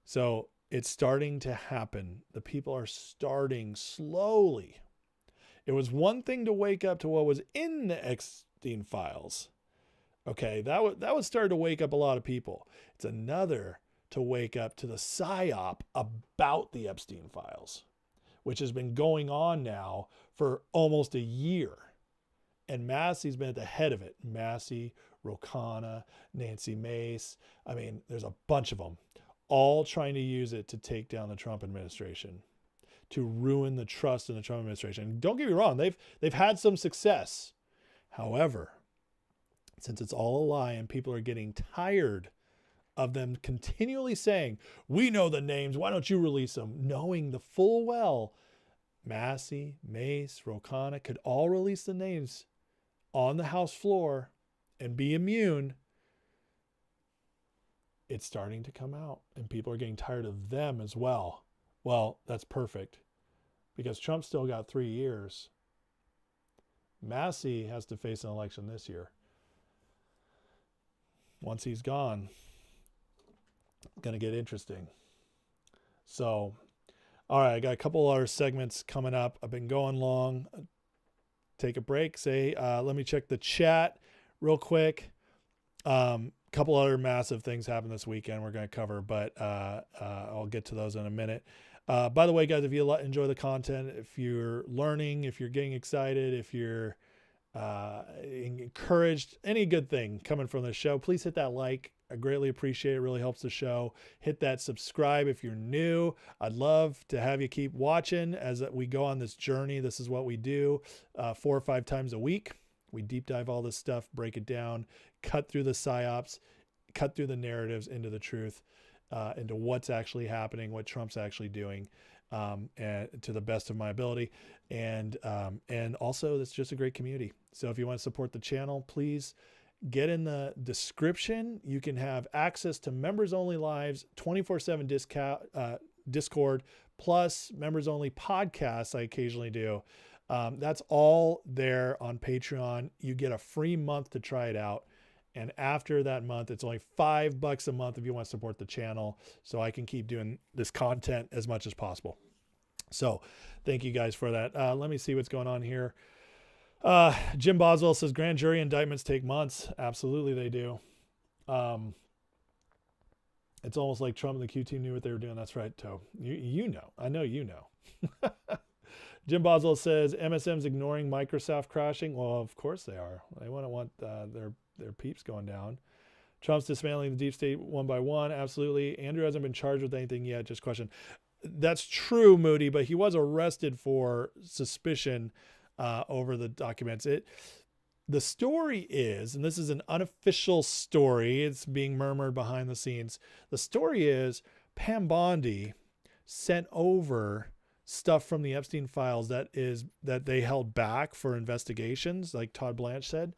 So it's starting to happen. The people are starting slowly. It was one thing to wake up to what was in the Epstein Files. Okay, that was starting to wake up a lot of people. It's another to wake up to the psyop about the Epstein Files, which has been going on now for almost a year. And Massey's been at the head of it. Massey, Ro Khanna, Nancy Mace. I mean, there's a bunch of them all trying to use it to take down the Trump administration, to ruin the trust in the Trump administration. Don't get me wrong, they've had some success. However, since it's all a lie and people are getting tired of them continually saying, we know the names, why don't you release them? Knowing the full well, Massey, Mace, Ro Khanna could all release the names on the House floor and be immune. It's starting to come out and people are getting tired of them as well. Well, that's perfect because Trump still got 3 years. Massey has to face an election this year. Once he's gone, it's going to get interesting. So, all right, I got a couple other segments coming up. I've been going long. Take a break. Let me check the chat real quick. Couple other massive things happened this weekend we're going to cover, but I'll get to those in a minute. By the way, guys, if you enjoy the content, if you're learning, if you're getting excited, if you're encouraged, any good thing coming from the show, please hit that like. I greatly appreciate it. It really helps the show. Hit that subscribe if you're new. I'd love to have you keep watching as we go on this journey. This is what we do 4 or 5 times a week. We deep dive all this stuff, break it down, cut through the psyops, cut through the narratives into the truth, into what's actually happening, what Trump's actually doing, and to the best of my ability. And also, it's just a great community. So if you want to support the channel, please get in the description. You can have access to members only lives, 24/7 Discord, plus members only podcasts I occasionally do. That's all there on Patreon. You get a free month to try it out. And after that month, it's only $5 a month if you want to support the channel so I can keep doing this content as much as possible. So thank you guys for that. Let me see what's going on here. Jim Boswell says grand jury indictments take months. Absolutely they do. It's almost like Trump and the Q team knew what they were doing. That's right, Toe. You know. I know you know. Jim Boswell says MSM's ignoring Microsoft crashing. Well, of course they are. They wouldn't want their peeps going down. Trump's dismantling the deep state one by one. Absolutely. Andrew hasn't been charged with anything yet. Just question. That's true, Moody, but he was arrested for suspicion over the documents. The story is, and this is an unofficial story, it's being murmured behind the scenes. The story is Pam Bondi sent over stuff from the Epstein Files that they held back for investigations, like Todd Blanche said,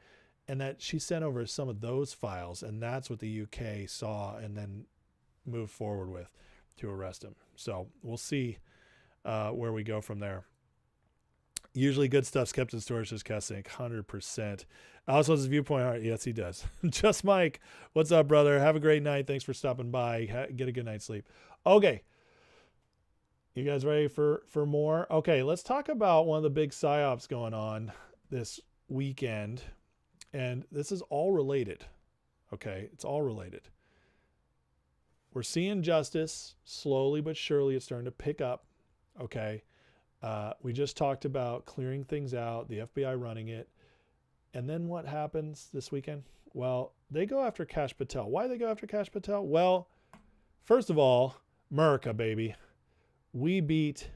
and that she sent over some of those files, and that's what the UK saw and then moved forward with to arrest him. So we'll see where we go from there. Usually good stuff's kept in storage, says Kassink, 100%. Alice wants his viewpoint. All right, yes, he does. Just Mike, what's up, brother? Have a great night. Thanks for stopping by. Get a good night's sleep. Okay. You guys ready for more? Okay, let's talk about one of the big psyops going on this weekend. And this is all related. Okay, it's all related. We're seeing justice slowly but surely. It's starting to pick up. Okay. We just talked about clearing things out, the FBI running it. And then what happens this weekend? Well, they go after Kash Patel. Why do they go after Kash Patel? Well, first of all, America, baby. We beat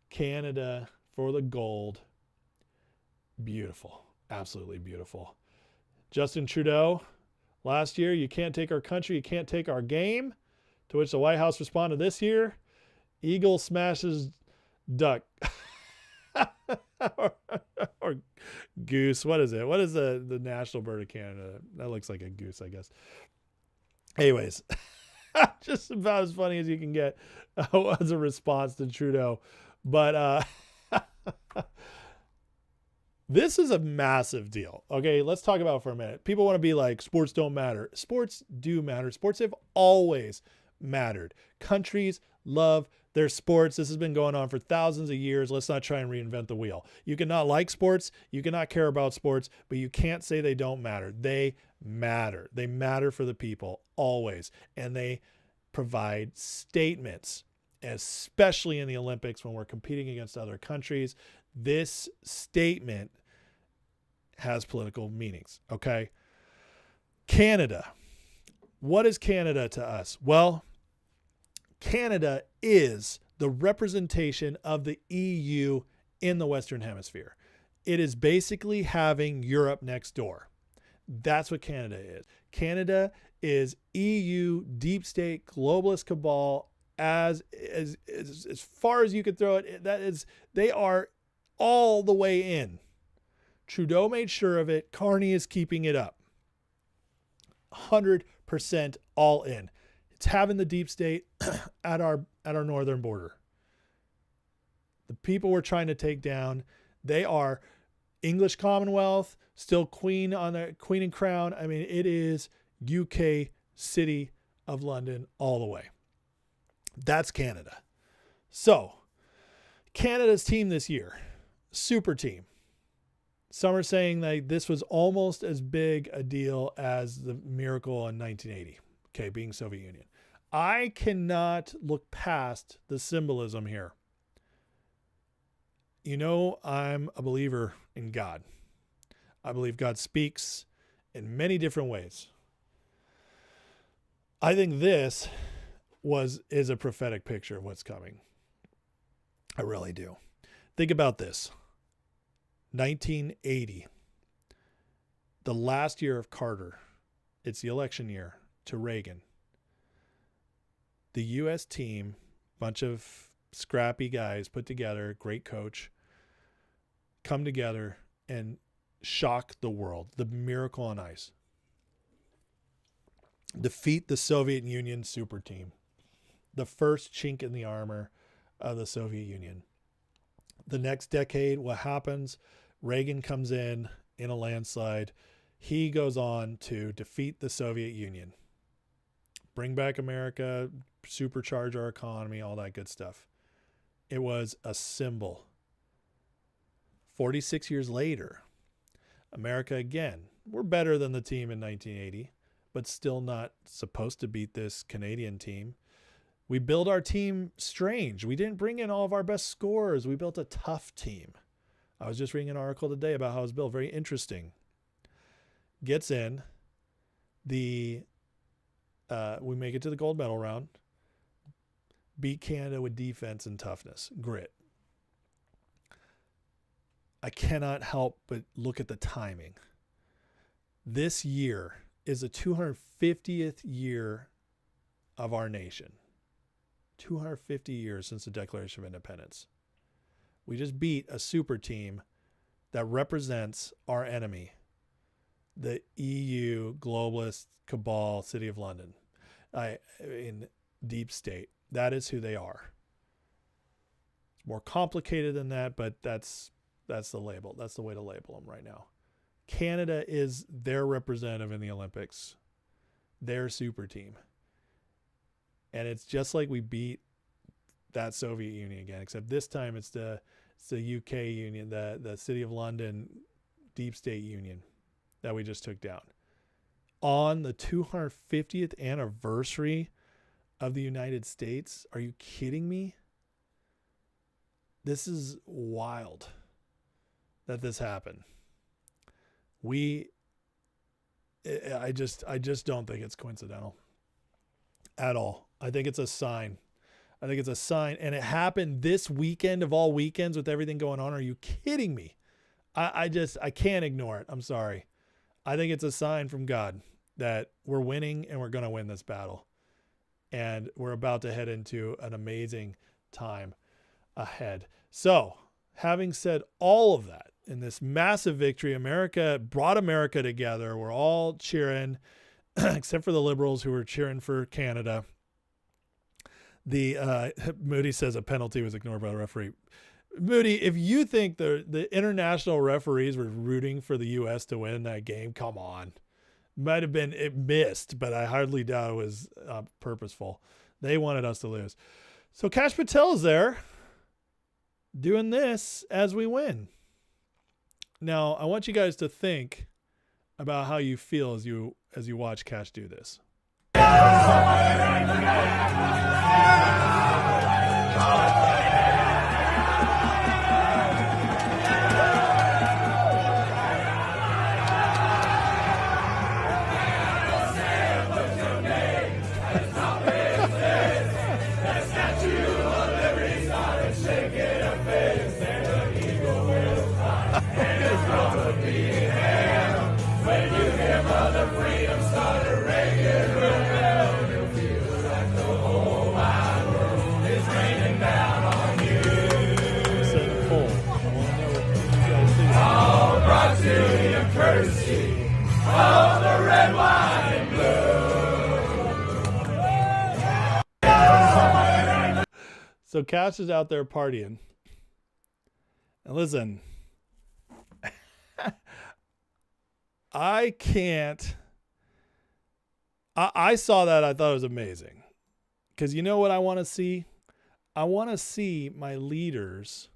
Canada for the gold. Beautiful. Absolutely beautiful. Justin Trudeau, last year, you can't take our country, you can't take our game. To which the White House responded this year, Eagle smashes duck. or goose. What is it? What is the national bird of Canada? That looks like a goose, I guess. Anyways, just about as funny as you can get as a response to Trudeau. But this is a massive deal. Okay, let's talk about it for a minute. People want to be like, sports don't matter. Sports do matter. Sports have always mattered. Countries love their sports. This has been going on for thousands of years. Let's not try and reinvent the wheel. You cannot like sports. You cannot care about sports, but you can't say they don't matter. They matter. They matter for the people always. And they provide statements, especially in the Olympics when we're competing against other countries. This statement has political meanings. Okay. Canada. What is Canada to us? Well, Canada is the representation of the EU in the Western Hemisphere. It is basically having Europe next door. That's what Canada is. Canada is EU deep state globalist cabal as far as you could throw it. That is, they are all the way in. Trudeau made sure of it. Carney is keeping it up. 100% all in. It's having the deep state at our northern border. The people we're trying to take down, they are English Commonwealth, still Queen and Crown. I mean, it is UK City of London all the way. That's Canada. So, Canada's team this year, super team. Some are saying that this was almost as big a deal as the miracle in 1980, okay, being Soviet Union. I cannot look past the symbolism here. You know, I'm a believer in God. I believe God speaks in many different ways. I think this is a prophetic picture of what's coming. I really do. Think about this. 1980, the last year of Carter. It's the election year to Reagan. The U.S. team, bunch of scrappy guys put together, great coach, come together and shock the world. The miracle on ice. Defeat the Soviet Union super team. The first chink in the armor of the Soviet Union. The next decade, what happens? Reagan comes in a landslide. He goes on to defeat the Soviet Union. Bring back America, supercharge our economy, all that good stuff. It was a symbol. 46 years later, America again, we're better than the team in 1980, but still not supposed to beat this Canadian team. We build our team strange. We didn't bring in all of our best scorers. We built a tough team. I was just reading an article today about how it was built. Very interesting. Gets in. We make it to the gold medal round. Beat Canada with defense and toughness, grit. I cannot help but look at the timing. This year is the 250th year of our nation. 250 years since the Declaration of Independence. We just beat a super team that represents our enemy, the EU globalist cabal, City of London, in deep state. That is who they are. It's more complicated than that, but that's the label. That's the way to label them right now. Canada is their representative in the Olympics, their super team. And it's just like we beat that Soviet Union again, except this time it's the UK Union, the City of London deep state union that we just took down. On the 250th anniversary of the United States, are you kidding me? This is wild that this happened. I just don't think it's coincidental at all. I think it's a sign. And it happened this weekend of all weekends with everything going on. Are you kidding me? I can't ignore it. I'm sorry. I think it's a sign from God that we're winning and we're going to win this battle. And we're about to head into an amazing time ahead. So, having said all of that, in this massive victory, America brought America together. We're all cheering, except for the liberals who were cheering for Canada. Moody says a penalty was ignored by the referee. Moody, if you think the international referees were rooting for the U.S. to win that game, come on. Might have been, it missed, but I hardly doubt it was purposeful. They wanted us to lose. So Kash Patel is there doing this as we win. Now, I want you guys to think about how you feel as you watch Kash do this. So Kash is out there partying. And listen, I saw that. I thought it was amazing. Because you know what I want to see? I want to see my leaders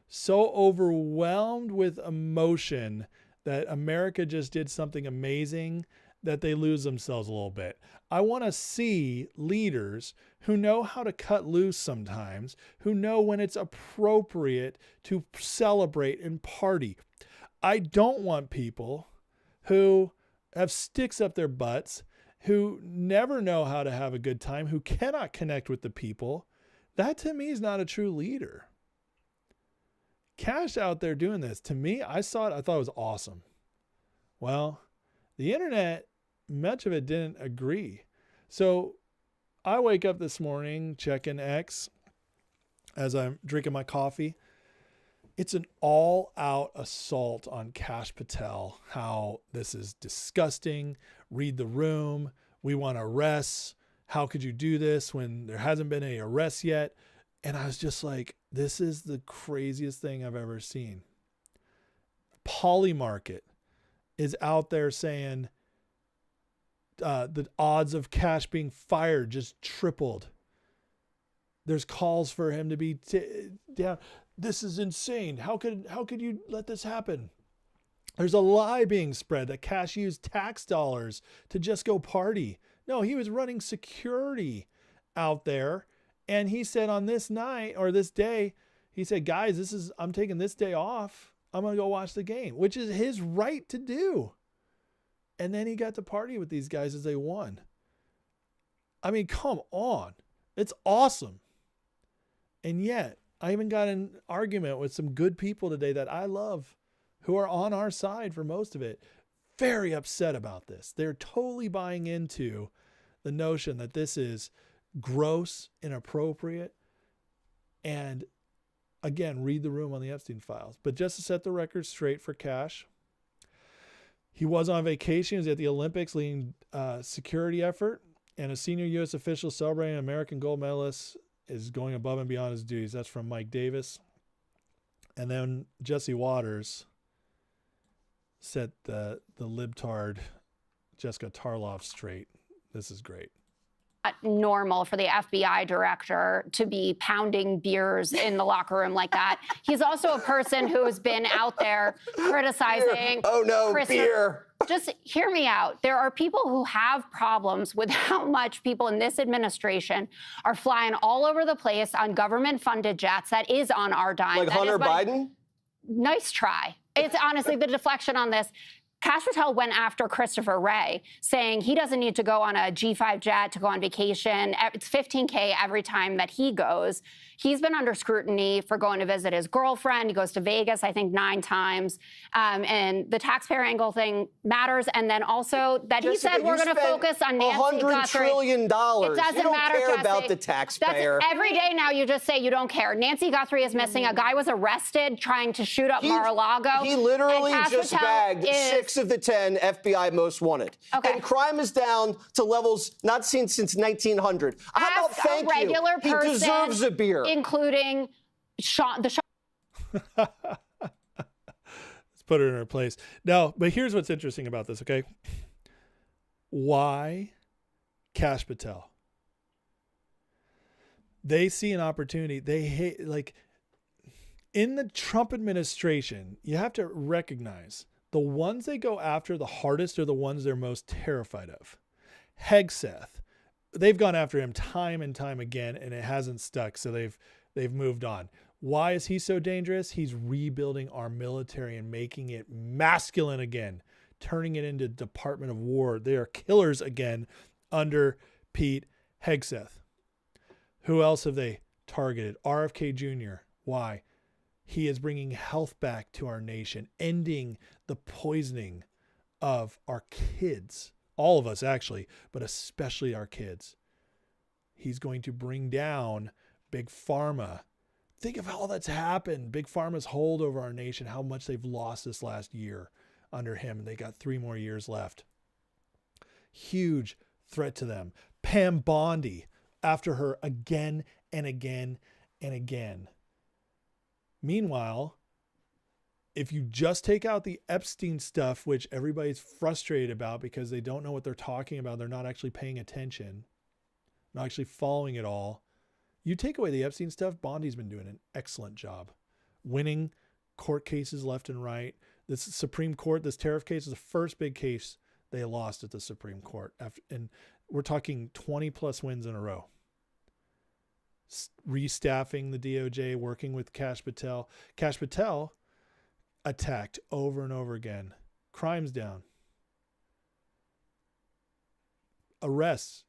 so overwhelmed with emotion that America just did something amazing that they lose themselves a little bit. I want to see leaders who know how to cut loose sometimes, who know when it's appropriate to celebrate and party. I don't want people who have sticks up their butts, who never know how to have a good time, who cannot connect with the people. That to me is not a true leader. Kash out there doing this, to me, I saw it, I thought it was awesome. Well, the internet, much of it didn't agree. So I wake up this morning, checking X as I'm drinking my coffee. It's an all-out assault on Kash Patel, how this is disgusting, read the room, we want arrests, how could you do this when there hasn't been any arrests yet? And I was just like, this is the craziest thing I've ever seen. Polymarket is out there saying the odds of Kash being fired just tripled. There's calls for him to be down. This is insane. How could you let this happen? There's a lie being spread that Kash used tax dollars to just go party. No, he was running security out there. And he said on this night or this day, he said, guys, I'm taking this day off. I'm going to go watch the game, which is his right to do. And then he got to party with these guys as they won. I mean, come on. It's awesome. And yet, I even got an argument with some good people today that I love who are on our side for most of it. Very upset about this. They're totally buying into the notion that this is gross, inappropriate, and again, read the room on the Epstein Files. But just to set the record straight for Kash, he was on vacation. He was at the Olympics leading security effort, and a senior U.S. official celebrating an American gold medalist is going above and beyond his duties. That's from Mike Davis. And then Jesse Waters set the libtard Jessica Tarloff straight. This is great. Normal for the FBI director to be pounding beers in the locker room like that. He's also a person who has been out there criticizing. Oh no, beer. Just hear me out. There are people who have problems with how much people in this administration are flying all over the place on government-funded jets. That is on our dime. Like Hunter Biden? Nice try. It's honestly the deflection on this. Kash Patel went after Christopher Wray, saying he doesn't need to go on a G5 jet to go on vacation. It's $15K every time that he goes. He's been under scrutiny for going to visit his girlfriend. He goes to Vegas, I think, 9 times. And the taxpayer angle thing matters. And then also that he said we're going to focus on Nancy Guthrie. $100 trillion. It doesn't you don't matter, care Jesse. about the taxpayer. That's every day now you just say you don't care. Nancy Guthrie is missing. A guy was arrested trying to shoot up Mar-a-Lago. He literally just Patel bagged 6 of the 10 FBI most wanted. Okay. And crime is down to levels not seen since 1900. How about Ask thank a regular you? person, he deserves a beer. Including Let's put her in her place. Now, but here's what's interesting about this, okay? Why Kash Patel? They see an opportunity. They hate, like, in the Trump administration, you have to recognize the ones they go after the hardest are the ones they're most terrified of. Hegseth, they've gone after him time and time again, and it hasn't stuck, so they've moved on. Why is he so dangerous? He's rebuilding our military and making it masculine again, turning it into Department of War. They are killers again under Pete Hegseth. Who else have they targeted? RFK Jr. Why? He is bringing health back to our nation, ending the poisoning of our kids. All of us, actually, but especially our kids. He's going to bring down Big Pharma. Think of all that's happened. Big Pharma's hold over our nation, how much they've lost this last year under him. They got 3 more years left. Huge threat to them. Pam Bondi, after her again and again and again. Meanwhile, if you just take out the Epstein stuff, which everybody's frustrated about because they don't know what they're talking about, they're not actually paying attention, not actually following it all. You take away the Epstein stuff, Bondi's been doing an excellent job. Winning court cases left and right. This Supreme Court, this tariff case is the first big case they lost at the Supreme Court. And we're talking 20 plus wins in a row. Restaffing the DOJ, working with Kash Patel. Kash Patel attacked over and over again. Crimes down. Arrests.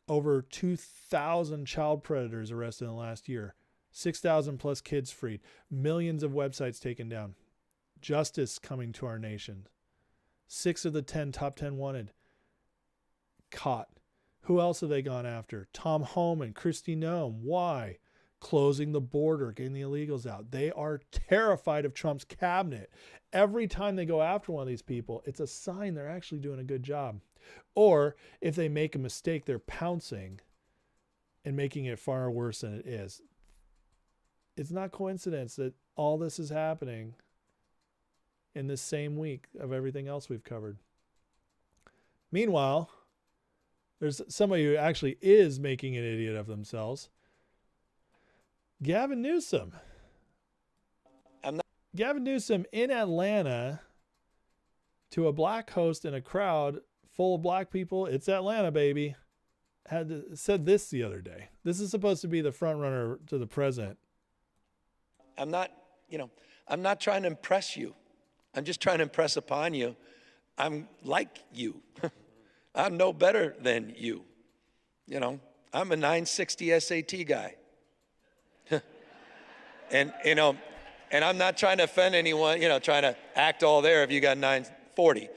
Over 2,000 child predators arrested in the last year. 6,000 plus kids freed. Millions of websites taken down. Justice coming to our nation. 6 of the 10 top 10 wanted caught. Who else have they gone after? Tom Homan, Kristi Noem. Why? Closing the border, getting the illegals out. They are terrified of Trump's cabinet. Every time they go after one of these people, it's a sign they're actually doing a good job. Or if they make a mistake, they're pouncing and making it far worse than it is. It's not coincidence that all this is happening in this same week of everything else we've covered. Meanwhile, there's somebody who actually is making an idiot of themselves. Gavin Newsom. Gavin Newsom in Atlanta to a black host in a crowd full of black people. It's Atlanta, baby. Said this the other day. This is supposed to be the front runner to the president. I'm not trying to impress you. I'm just trying to impress upon you. I'm like you. I'm no better than you. I'm a 960 SAT guy. And I'm not trying to offend anyone, trying to act all there if you got 940.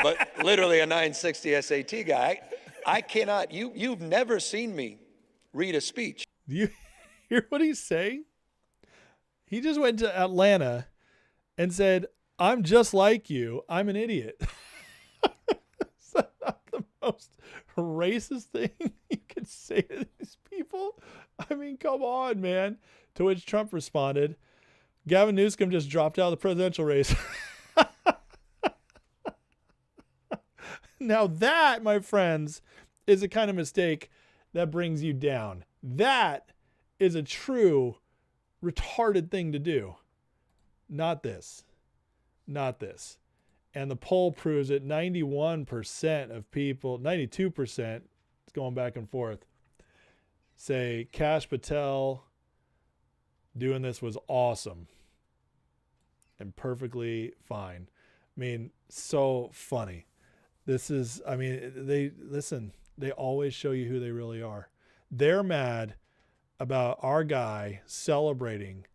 But literally a 960 SAT guy. I cannot, you've never seen me read a speech. Do you hear what he's saying? He just went to Atlanta and said, I'm just like you. I'm an idiot. Is that not the most racist thing you could say to these people? I mean, come on, man. To which Trump responded, Gavin Newsom just dropped out of the presidential race. Now that, my friends, is a kind of mistake that brings you down. That is a true retarded thing to do. Not this. Not this. And the poll proves that 91% of people, 92%, it's going back and forth, say Kash Patel doing this was awesome and perfectly fine. I mean, so funny. They always show you who they really are. They're mad about our guy celebrating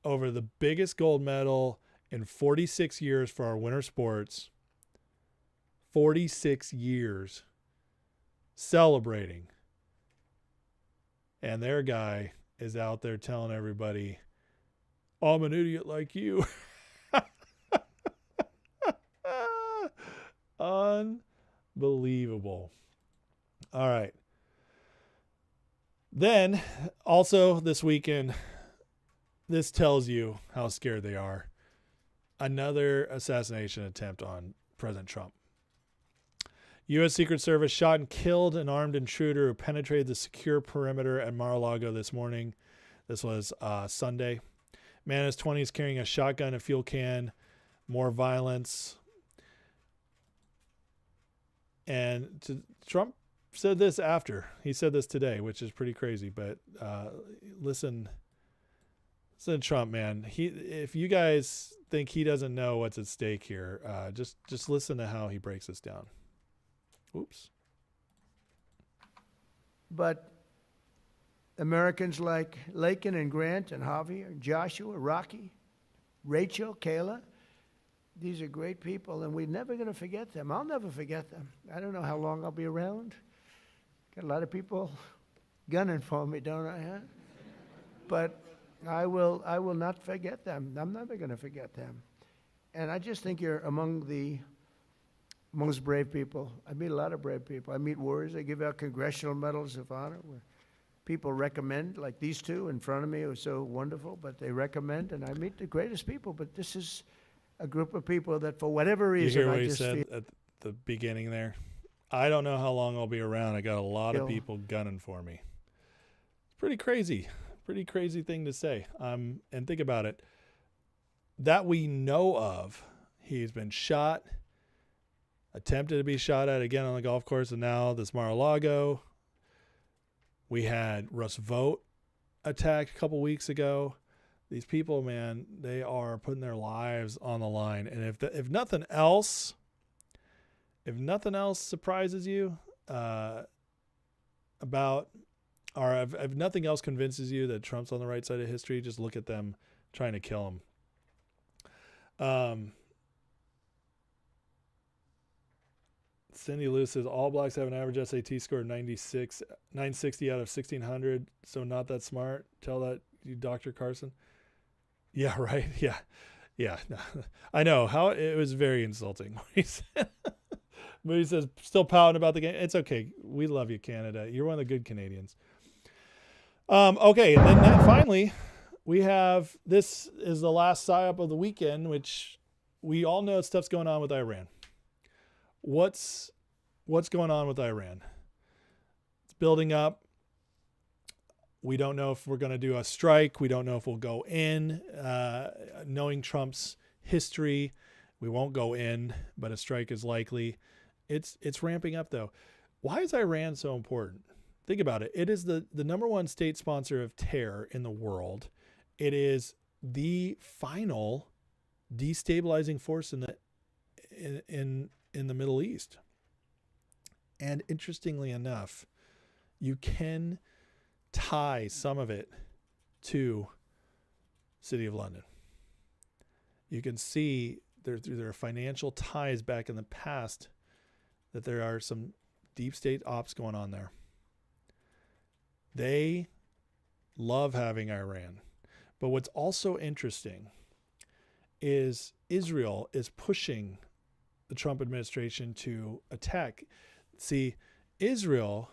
over the biggest gold medal in 46 years for our winter sports. 46 years celebrating. And their guy is out there telling everybody, I'm an idiot like you. Unbelievable. All right. Then, also this weekend, this tells you how scared they are. Another assassination attempt on President Trump. U.S. Secret Service shot and killed an armed intruder who penetrated the secure perimeter at Mar-a-Lago this morning. This was Sunday. Man in his 20s carrying a shotgun, a fuel can, more violence. And Trump said this after. He said this today, which is pretty crazy. But listen to Trump, man. If you guys think he doesn't know what's at stake here, just listen to how he breaks this down. Oops. But Americans like Lakin and Grant and Javier, Joshua, Rocky, Rachel, Kayla, these are great people, and we're never going to forget them. I'll never forget them. I don't know how long I'll be around. Got a lot of people gunning for me, don't I? Huh? But I will not forget them. I'm never going to forget them. And I just think you're among the most brave people. I meet a lot of brave people. I meet warriors. They give out congressional medals of honor. people recommend, like these two in front of me who are so wonderful, but they recommend, and I meet the greatest people, but this is a group of people that for whatever You reason, hear what I he just said feel at the beginning there? I don't know how long I'll be around. I got a lot of people gunning for me. It's pretty crazy thing to say. And think about it. That we know of, he's been shot, attempted to be shot at again on the golf course, and now this Mar-a-Lago. We had Russ Vogt attacked a couple weeks ago. These people, man, they are putting their lives on the line. And if nothing else surprises you if nothing else convinces you that Trump's on the right side of history, just look at them trying to kill him. Cindy Lou says all blacks have an average SAT score of 960 out of 1,600, so not that smart. Tell that you, Dr. Carson. Yeah, right. Yeah. No. I know how it was very insulting. But he says still pouting about the game. It's okay. We love you, Canada. You're one of the good Canadians. Okay, and then finally, we have, this is the last psyop of the weekend, which we all know stuff's going on with Iran. What's going on with Iran? It's building up. We don't know if we're going to do a strike. We don't know if we'll go in. Knowing Trump's history, we won't go in, but a strike is likely. It's ramping up, though. Why is Iran so important? Think about it. It is the number one state sponsor of terror in the world. It is the final destabilizing force in the Middle East. And interestingly enough, you can tie some of it to City of London. You can see through their financial ties back in the past that there are some deep state ops going on there. They love having Iran. But what's also interesting is Israel is pushing the Trump administration to attack. See, Israel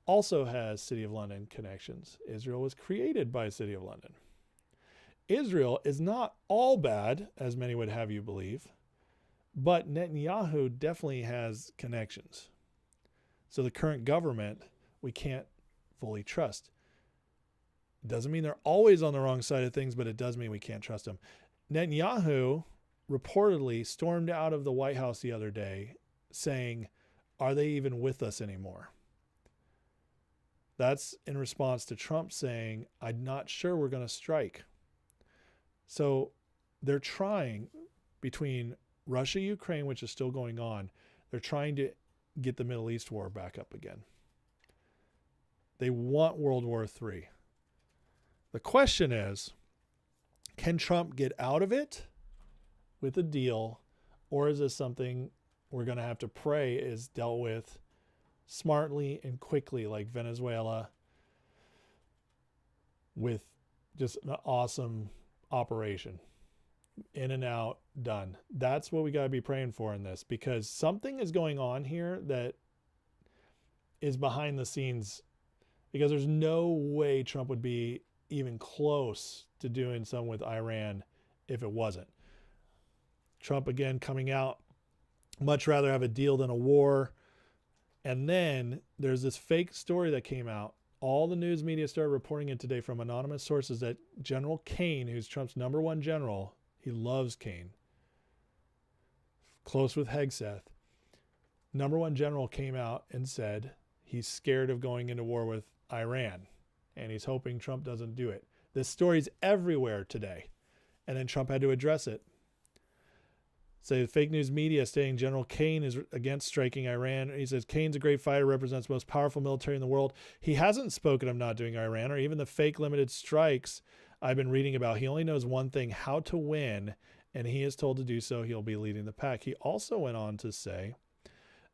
also has City of London connections. Israel was created by City of London. Israel is not all bad, as many would have you believe, but Netanyahu definitely has connections. So the current government, we can't fully trust. Doesn't mean they're always on the wrong side of things, but it does mean we can't trust them. Netanyahu reportedly stormed out of the White House the other day saying, are they even with us anymore? That's in response to Trump saying, I'm not sure we're going to strike. So they're trying, between Russia, Ukraine, which is still going on, they're trying to get the Middle East war back up again. They want World War III. The question is, can Trump get out of it with a deal, or is this something we're going to have to pray is dealt with smartly and quickly, like Venezuela, with just an awesome operation? In and out, done. That's what we got to be praying for in this, because something is going on here that is behind the scenes, because there's no way Trump would be even close to doing something with Iran if it wasn't. Trump, again, coming out, much rather have a deal than a war. And then there's this fake story that came out. All the news media started reporting it today from anonymous sources that General Kane, who's Trump's number one general, he loves Kane, close with Hegseth, number one general, came out and said he's scared of going into war with Iran, and he's hoping Trump doesn't do it. This story's everywhere today, and then Trump had to address it. Say the fake news media saying General Kane is against striking Iran. He says Kane's a great fighter, represents the most powerful military in the world. He hasn't spoken of not doing Iran or even the fake limited strikes I've been reading about. He only knows one thing, how to win, and he is told to do so. He'll be leading the pack. He also went on to say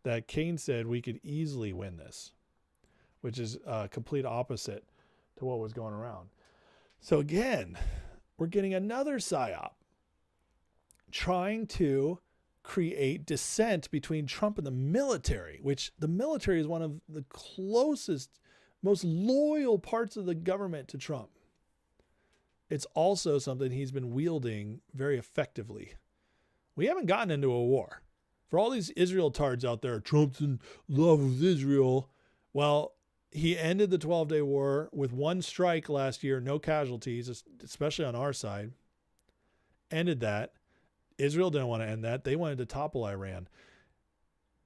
that Kane said we could easily win this, which is a complete opposite to what was going around. So again, we're getting another psyop trying to create dissent between Trump and the military, which the military is one of the closest most loyal parts of the government to Trump. It's also something he's been wielding very effectively. We haven't gotten into a war. For all these Israel tards out there, Trump's in love with Israel. Well, he ended the 12-day war with one strike last year, no casualties, especially on our side. Ended that. Israel didn't want to end that. They wanted to topple Iran.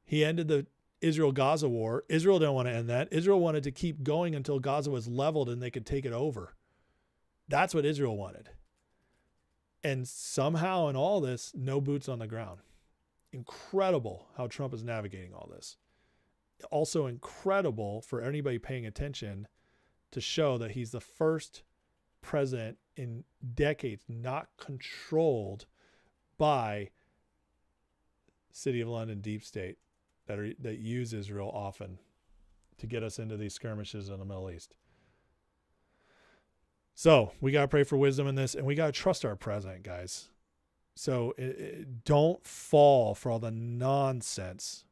He ended the Israel-Gaza war. Israel didn't want to end that. Israel wanted to keep going until Gaza was leveled and they could take it over. That's what Israel wanted. And somehow in all this, no boots on the ground. Incredible how Trump is navigating all this. Also incredible for anybody paying attention to show that he's the first president in decades not controlled by City of London deep state that use Israel often to get us into these skirmishes in the Middle East. So we got to pray for wisdom in this, and we got to trust our president, guys. So don't fall for all the nonsense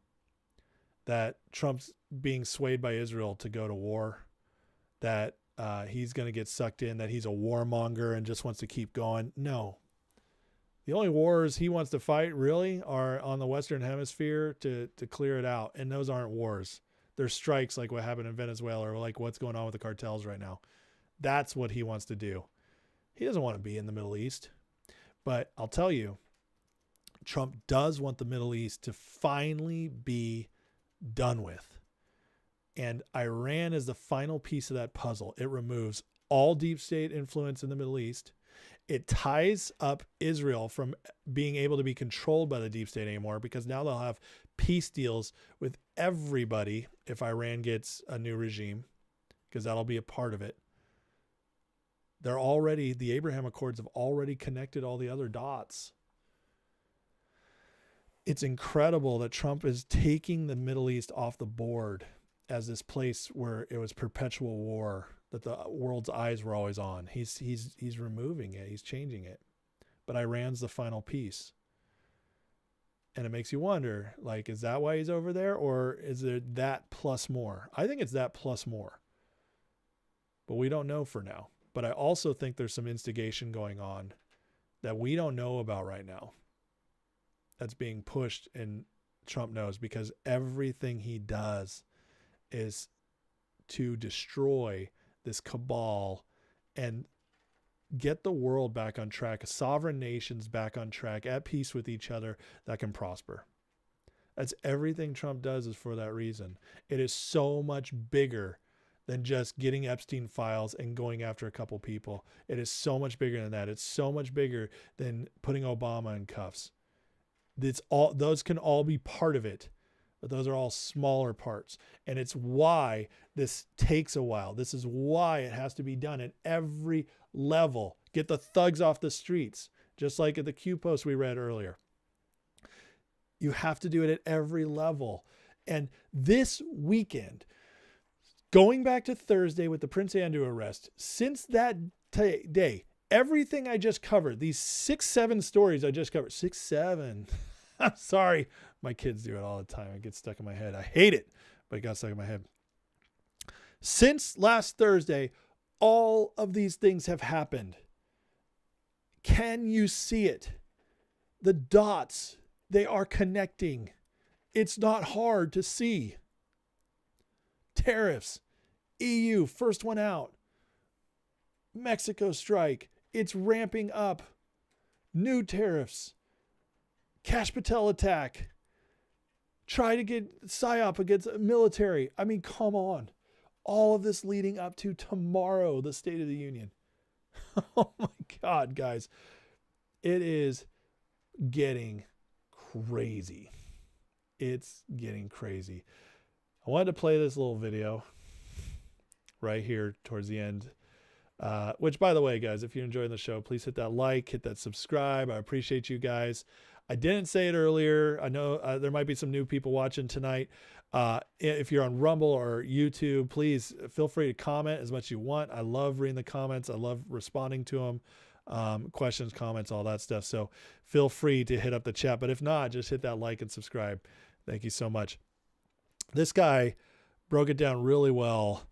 that Trump's being swayed by Israel to go to war, that he's going to get sucked in, that he's a warmonger and just wants to keep going. No. The only wars he wants to fight really are on the Western Hemisphere to clear it out. And those aren't wars. They're strikes like what happened in Venezuela or like what's going on with the cartels right now. That's what he wants to do. He doesn't want to be in the Middle East. But I'll tell you, Trump does want the Middle East to finally be done with. And Iran is the final piece of that puzzle. It removes all deep state influence in the Middle East. It ties up Israel from being able to be controlled by the deep state anymore, because now they'll have peace deals with everybody if Iran gets a new regime, because that'll be a part of it. The Abraham Accords have already connected all the other dots. It's incredible that Trump is taking the Middle East off the board as this place where it was perpetual war, that the world's eyes were always on. He's removing it. He's changing it. But Iran's the final piece. And it makes you wonder, like, is that why he's over there? Or is there that plus more? I think it's that plus more. But we don't know for now. But I also think there's some instigation going on that we don't know about right now. That's being pushed, and Trump knows, because everything he does is to destroy this cabal and get the world back on track, sovereign nations back on track, at peace with each other, that can prosper. That's everything Trump does is for that reason. It is so much bigger than just getting Epstein Files and going after a couple people. It is so much bigger than that. It's so much bigger than putting Obama in cuffs. Those can all be part of it, but those are all smaller parts. And it's why this takes a while. This is why it has to be done at every level. Get the thugs off the streets, just like at the Q post we read earlier. You have to do it at every level. And this weekend, going back to Thursday with the Prince Andrew arrest, since that day, everything I just covered, these 6-7 stories I just covered, 6-7. I'm sorry. My kids do it all the time. It gets stuck in my head. I hate it, but it got stuck in my head. Since last Thursday, all of these things have happened. Can you see it? The dots, they are connecting. It's not hard to see. Tariffs, EU, first one out. Mexico strike, it's ramping up. New tariffs. Kash Patel attack. Try to get PSYOP against military. I mean, come on. All of this leading up to tomorrow, the State of the Union. Oh my God, guys. It is getting crazy. It's getting crazy. I wanted to play this little video right here towards the end. Which, by the way, guys, if you're enjoying the show, please hit that like, hit that subscribe. I appreciate you guys. I didn't say it earlier. I know there might be some new people watching tonight. If you're on Rumble or YouTube, please feel free to comment as much as you want. I love reading the comments. I love responding to them. Questions, comments, all that stuff. So feel free to hit up the chat. But if not, just hit that like and subscribe. Thank you so much. This guy broke it down really well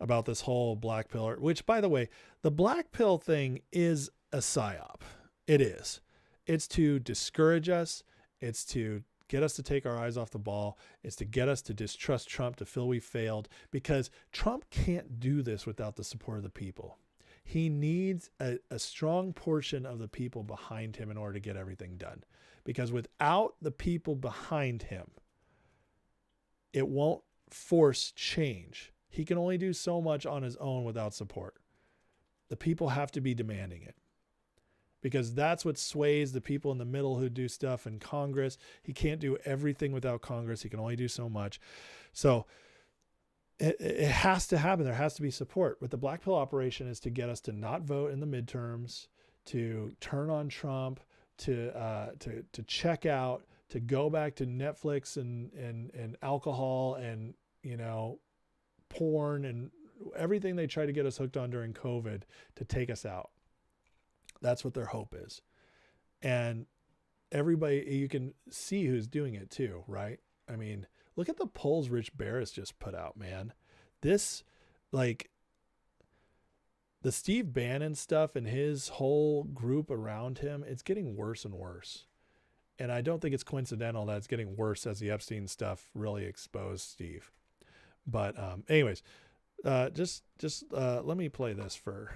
about this whole black pill, which, by the way, the black pill thing is a psyop. It is. It's to discourage us. It's to get us to take our eyes off the ball. It's to get us to distrust Trump, to feel we failed, because Trump can't do this without the support of the people. He needs a strong portion of the people behind him in order to get everything done, because without the people behind him, it won't force change. He can only do so much on his own without support. The people have to be demanding it, because that's what sways the people in the middle who do stuff in Congress. He can't do everything without Congress. He can only do so much. So it has to happen. There has to be support. But the black pill operation is to get us to not vote in the midterms, to turn on Trump, to check out, to go back to Netflix and alcohol and, you know, porn and everything they tried to get us hooked on during COVID to take us out. That's what their hope is. And everybody, you can see who's doing it too, right? I mean, look at the polls Rich Barris just put out, man. This, like, the Steve Bannon stuff and his whole group around him, it's getting worse and worse. And I don't think it's coincidental that it's getting worse as the Epstein stuff really exposed Steve. But anyways, just let me play this for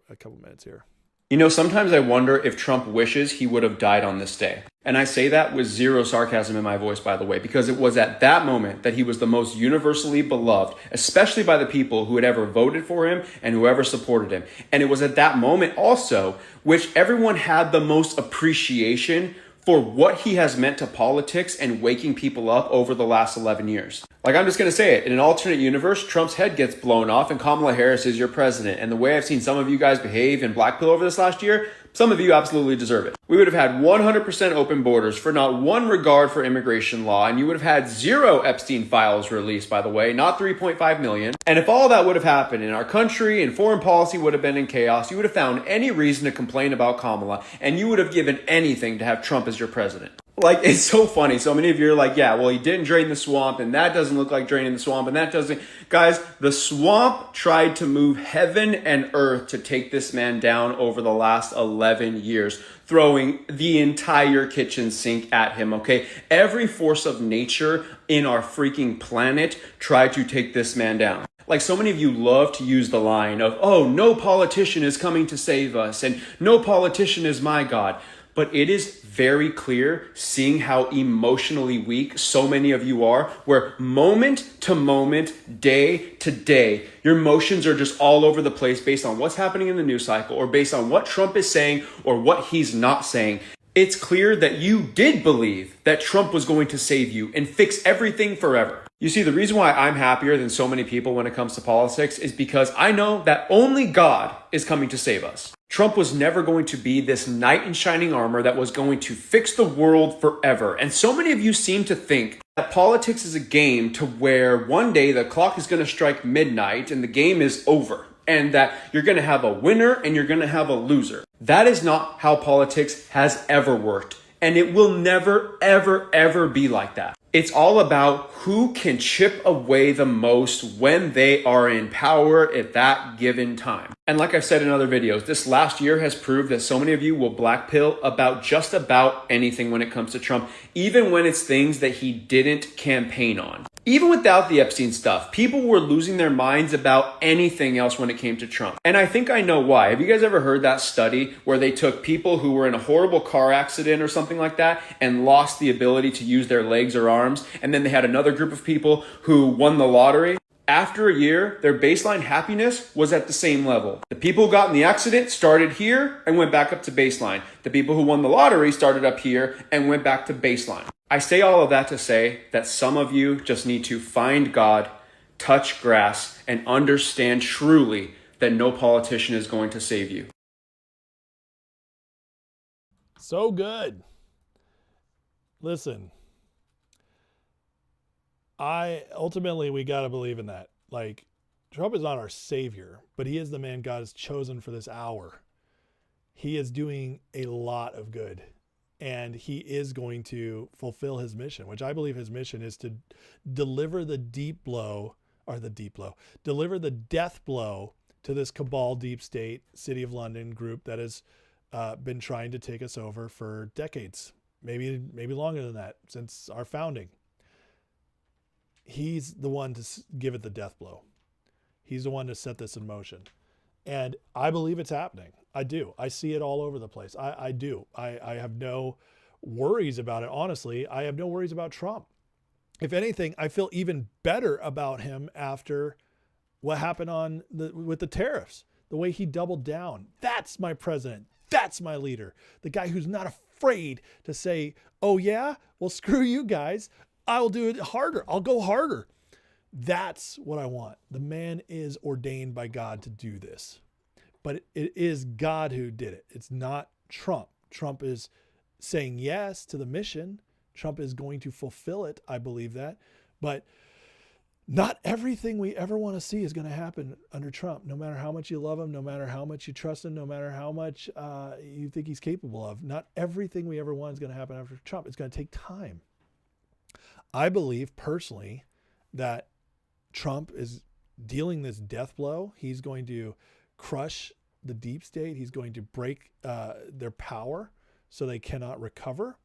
a couple minutes here. You know, sometimes I wonder if Trump wishes he would have died on this day. And I say that with zero sarcasm in my voice, by the way, because it was at that moment that he was the most universally beloved, especially by the people who had ever voted for him and whoever supported him. And it was at that moment also which everyone had the most appreciation for what he has meant to politics and waking people up over the last 11 years. Like, I'm just going to say it. In an alternate universe, Trump's head gets blown off and Kamala Harris is your president. And the way I've seen some of you guys behave in black pill over this last year, some of you absolutely deserve it. We would have had 100% open borders for not one regard for immigration law, and you would have had 0 Epstein Files released, by the way, not 3.5 million. And if all that would have happened and our country and foreign policy would have been in chaos, you would have found any reason to complain about Kamala, and you would have given anything to have Trump as your president. Like, it's so funny. So many of you are like, yeah, well, he didn't drain the swamp, and that doesn't look like draining the swamp, and that doesn't. Guys, the swamp tried to move heaven and earth to take this man down over the last 11 years, throwing the entire kitchen sink at him, okay? Every force of nature in our freaking planet tried to take this man down. Like, so many of you love to use the line of, oh, no politician is coming to save us, and no politician is my God. But it is very clear, seeing how emotionally weak so many of you are, where moment to moment, day to day, your emotions are just all over the place based on what's happening in the news cycle or based on what Trump is saying or what he's not saying. It's clear that you did believe that Trump was going to save you and fix everything forever. You see, the reason why I'm happier than so many people when it comes to politics is because I know that only God is coming to save us. Trump was never going to be this knight in shining armor that was going to fix the world forever. And so many of you seem to think that politics is a game to where one day the clock is going to strike midnight and the game is over, and that you're going to have a winner and you're going to have a loser. That is not how politics has ever worked. And it will never, ever, ever be like that. It's all about who can chip away the most when they are in power at that given time. And like I've said in other videos, this last year has proved that so many of you will black pill about just about anything when it comes to Trump, even when it's things that he didn't campaign on. Even without the Epstein stuff, people were losing their minds about anything else when it came to Trump. And I think I know why. Have you guys ever heard that study where they took people who were in a horrible car accident or something like that and lost the ability to use their legs or arms? And then they had another group of people who won the lottery. After a year, their baseline happiness was at the same level. The people who got in the accident started here and went back up to baseline. The people who won the lottery started up here and went back to baseline. I say all of that to say that some of you just need to find God, touch grass, and understand truly that no politician is going to save you. So good. Listen, ultimately we got to believe in that. Like, Trump is not our savior, but he is the man God has chosen for this hour. He is doing a lot of good. And he is going to fulfill his mission, which I believe his mission is to deliver the deep blow or the deep blow, deliver the death blow to this cabal deep state City of London group that has been trying to take us over for decades, maybe longer than that, since our founding. He's the one to give it the death blow. He's the one to set this in motion. And I believe it's happening. I do. I see it all over the place. I do. I have no worries about it. Honestly, I have no worries about Trump. If anything, I feel even better about him after what happened with the tariffs, the way he doubled down. That's my president. That's my leader. The guy who's not afraid to say, oh yeah, well, screw you guys. I will do it harder. I'll go harder. That's what I want. The man is ordained by God to do this, but it is God who did it. It's not Trump. Trump is saying yes to the mission. Trump is going to fulfill it. I believe that, but not everything we ever want to see is going to happen under Trump, no matter how much you love him, no matter how much you trust him, no matter how much you think he's capable of. Not everything we ever want is going to happen after Trump. It's going to take time. I believe personally that Trump is dealing this death blow. He's going to crush the deep state. He's going to break their power so they cannot recover.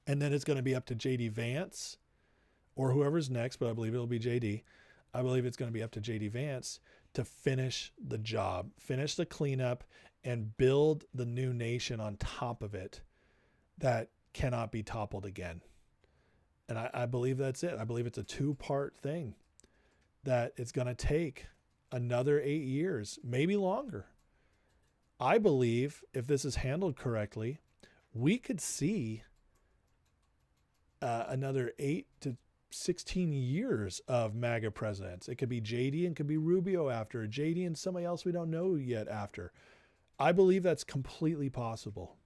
And then it's going to be up to J.D. Vance or whoever's next, but I believe it'll be J.D. I believe it's going to be up to J.D. Vance to finish the job, finish the cleanup, and build the new nation on top of it that cannot be toppled again. And I believe that's it. I believe it's a two-part thing, that it's going to take another 8 years, maybe longer. I believe if this is handled correctly, we could see another 8 to 16 years of MAGA presidents. It could be JD and could be Rubio after, JD and somebody else we don't know yet after. I believe that's completely possible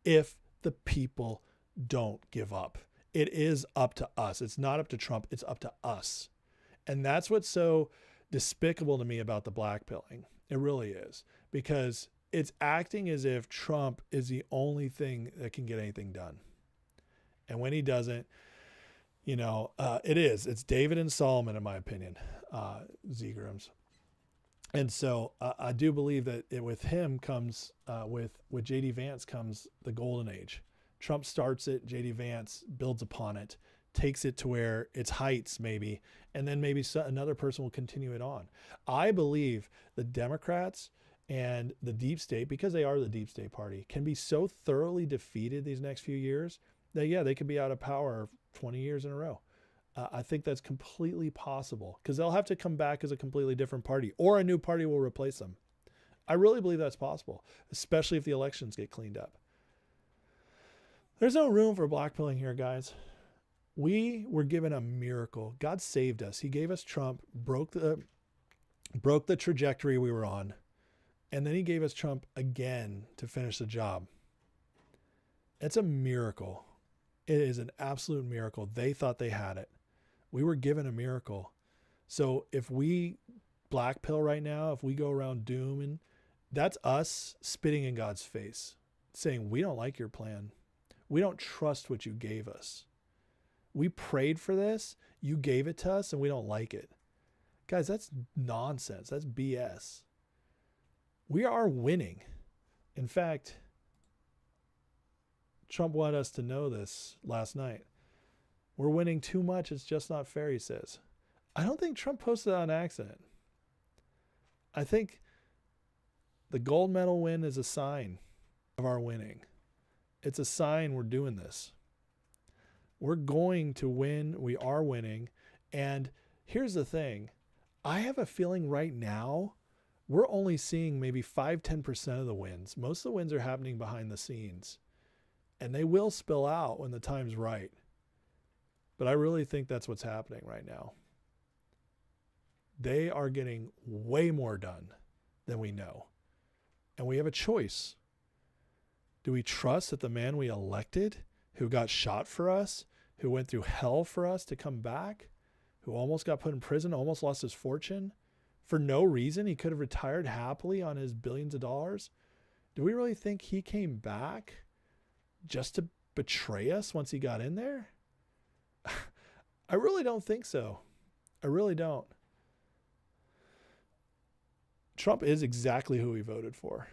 if the people don't give up. It is up to us. It's not up to Trump. It's up to us. And that's what's so despicable to me about the blackpilling. It really is, because it's acting as if Trump is the only thing that can get anything done. And when he doesn't, it's David and Solomon, in my opinion, Zegrams. And so I do believe that with him comes, with J.D. Vance comes the golden age. Trump starts it, J.D. Vance builds upon it, takes it to where it's heights maybe, and then maybe another person will continue it on. I believe the Democrats and the deep state, because they are the deep state party, can be so thoroughly defeated these next few years that, yeah, they could be out of power 20 years in a row. I think that's completely possible, because they'll have to come back as a completely different party, or a new party will replace them. I really believe that's possible, especially if the elections get cleaned up. There's no room for blackpilling here, guys. We were given a miracle. God saved us. He gave us Trump, broke the trajectory we were on, and then he gave us Trump again to finish the job. It's a miracle. It is an absolute miracle. They thought they had it. We were given a miracle. So if we blackpill right now, if we go around dooming, that's us spitting in God's face, saying, we don't like your plan. We don't trust what you gave us. We prayed for this, you gave it to us, and we don't like it. Guys, that's nonsense. That's BS. We are winning. In fact, Trump wanted us to know this last night. We're winning too much. It's just not fair, he says. I don't think Trump posted that on accident. I think the gold medal win is a sign of our winning. It's a sign we're doing this. We're going to win. We are winning. And here's the thing. I have a feeling right now we're only seeing maybe 5-10% of the wins. Most of the wins are happening behind the scenes. And they will spill out when the time's right. But I really think that's what's happening right now. They are getting way more done than we know. And we have a choice. Do we trust that the man we elected, who got shot for us, who went through hell for us to come back, who almost got put in prison, almost lost his fortune for no reason? He could have retired happily on his billions of dollars. Do we really think he came back just to betray us once he got in there? I really don't think so. I really don't. Trump is exactly who we voted for.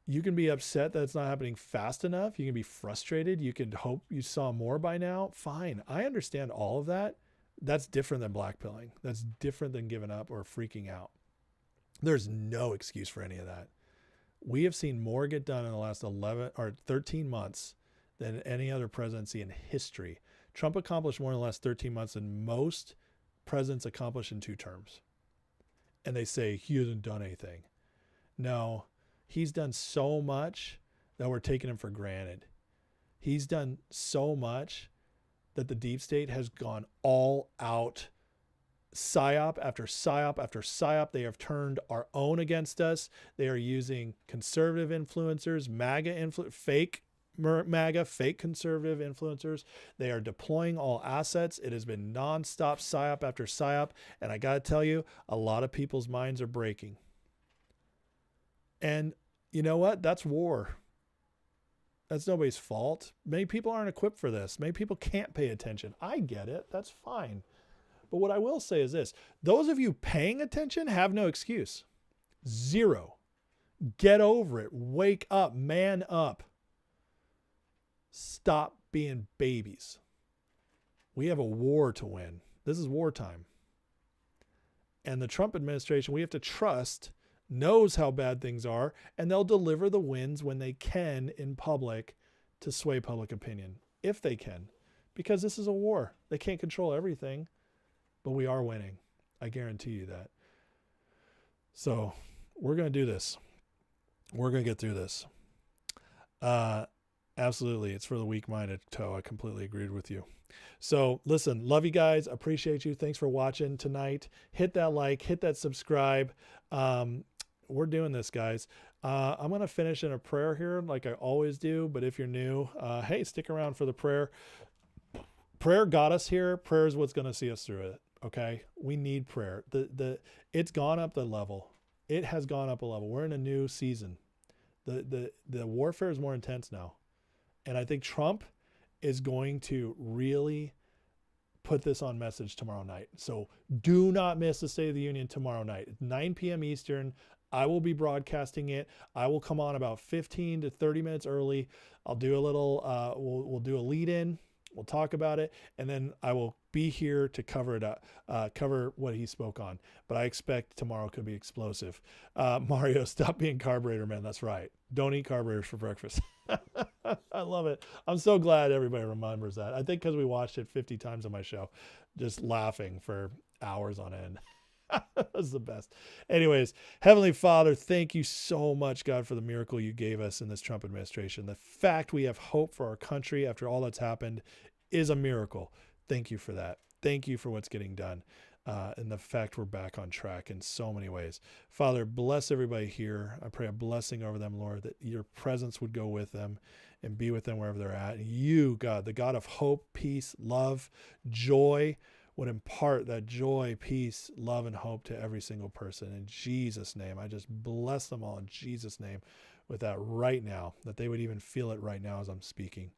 You can be upset that it's not happening fast enough. You can be frustrated. You can hope you saw more by now. Fine. I understand all of that. That's different than blackpilling. That's different than giving up or freaking out. There's no excuse for any of that. We have seen more get done in the last 11 or 13 months than any other presidency in history. Trump accomplished more in the last 13 months than most presidents accomplish in 2 terms. And they say he hasn't done anything. No, he's done so much that we're taking him for granted. He's done so much that the deep state has gone all out. PSYOP after PSYOP after PSYOP. They have turned our own against us. They are using conservative influencers, fake MAGA, fake conservative influencers. They are deploying all assets. It has been nonstop PSYOP after PSYOP. And I got to tell you, a lot of people's minds are breaking. And you know what? That's war. That's nobody's fault. Many people aren't equipped for this. Many people can't pay attention. I get it. That's fine. But what I will say is this. Those of you paying attention have no excuse. Zero. Get over it. Wake up. Man up. Stop being babies. We have a war to win. This is wartime. And the Trump administration, we have to trust, knows how bad things are, and they'll deliver the wins when they can in public to sway public opinion, if they can, because this is a war. They can't control everything, but we are winning. I guarantee you that. So we're going to do this. We're going to get through this. Absolutely. It's for the weak-minded, Toe. I completely agreed with you. So listen, love you guys. Appreciate you. Thanks for watching tonight. Hit that like, hit that subscribe. We're doing this, guys. I'm going to finish in a prayer here like I always do. But if you're new, hey, stick around for the prayer. Prayer got us here. Prayer is what's going to see us through it. Okay. We need prayer. It's gone up the level. It has gone up a level. We're in a new season. The warfare is more intense now. And I think Trump is going to really put this on message tomorrow night. So do not miss the State of the Union tomorrow night. It's 9 p.m. Eastern. I will be broadcasting it. I will come on about 15 to 30 minutes early. I'll do a little, we'll do a lead in. We'll talk about it, and then I will be here to cover it up, cover what he spoke on. But I expect tomorrow could be explosive. Mario, stop being carburetor man. That's right. Don't eat carburetors for breakfast. I love it. I'm so glad everybody remembers that. I think because we watched it 50 times on my show, just laughing for hours on end. That was the best. Anyways, Heavenly Father, thank you so much, God, for the miracle you gave us in this Trump administration. The fact we have hope for our country after all that's happened is a miracle. Thank you for that. Thank you for what's getting done. And the fact we're back on track in so many ways. Father, bless everybody here. I pray a blessing over them, Lord, that your presence would go with them and be with them wherever they're at. And you, God, the God of hope, peace, love, joy, would impart that joy, peace, love, and hope to every single person. In Jesus' name, I just bless them all in Jesus' name with that right now, that they would even feel it right now as I'm speaking.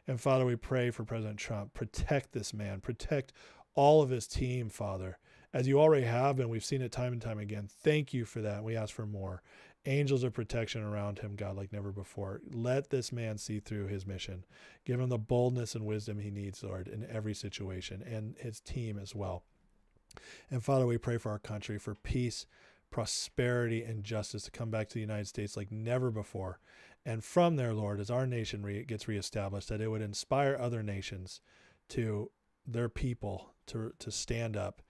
And Father, we pray for President Trump. Protect this man. Protect all of his team, Father, as you already have been. We've seen it time and time again. Thank you for that. We ask for more. Angels of protection around him, God, like never before. Let this man see through his mission. Give him the boldness and wisdom he needs, Lord, in every situation, and his team as well. And Father, we pray for our country, for peace, prosperity, and justice to come back to the United States like never before. And from there, Lord, as our nation gets reestablished, that it would inspire other nations to their people to stand up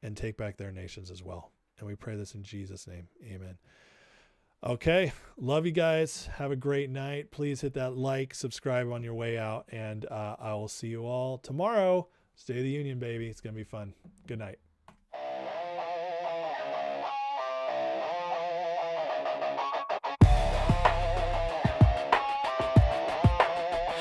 and take back their nations as well. And we pray this in Jesus' name. Amen. Okay. Love you guys. Have a great night. Please hit that like, subscribe on your way out, and I will see you all tomorrow. State of the Union, baby. It's going to be fun. Good night.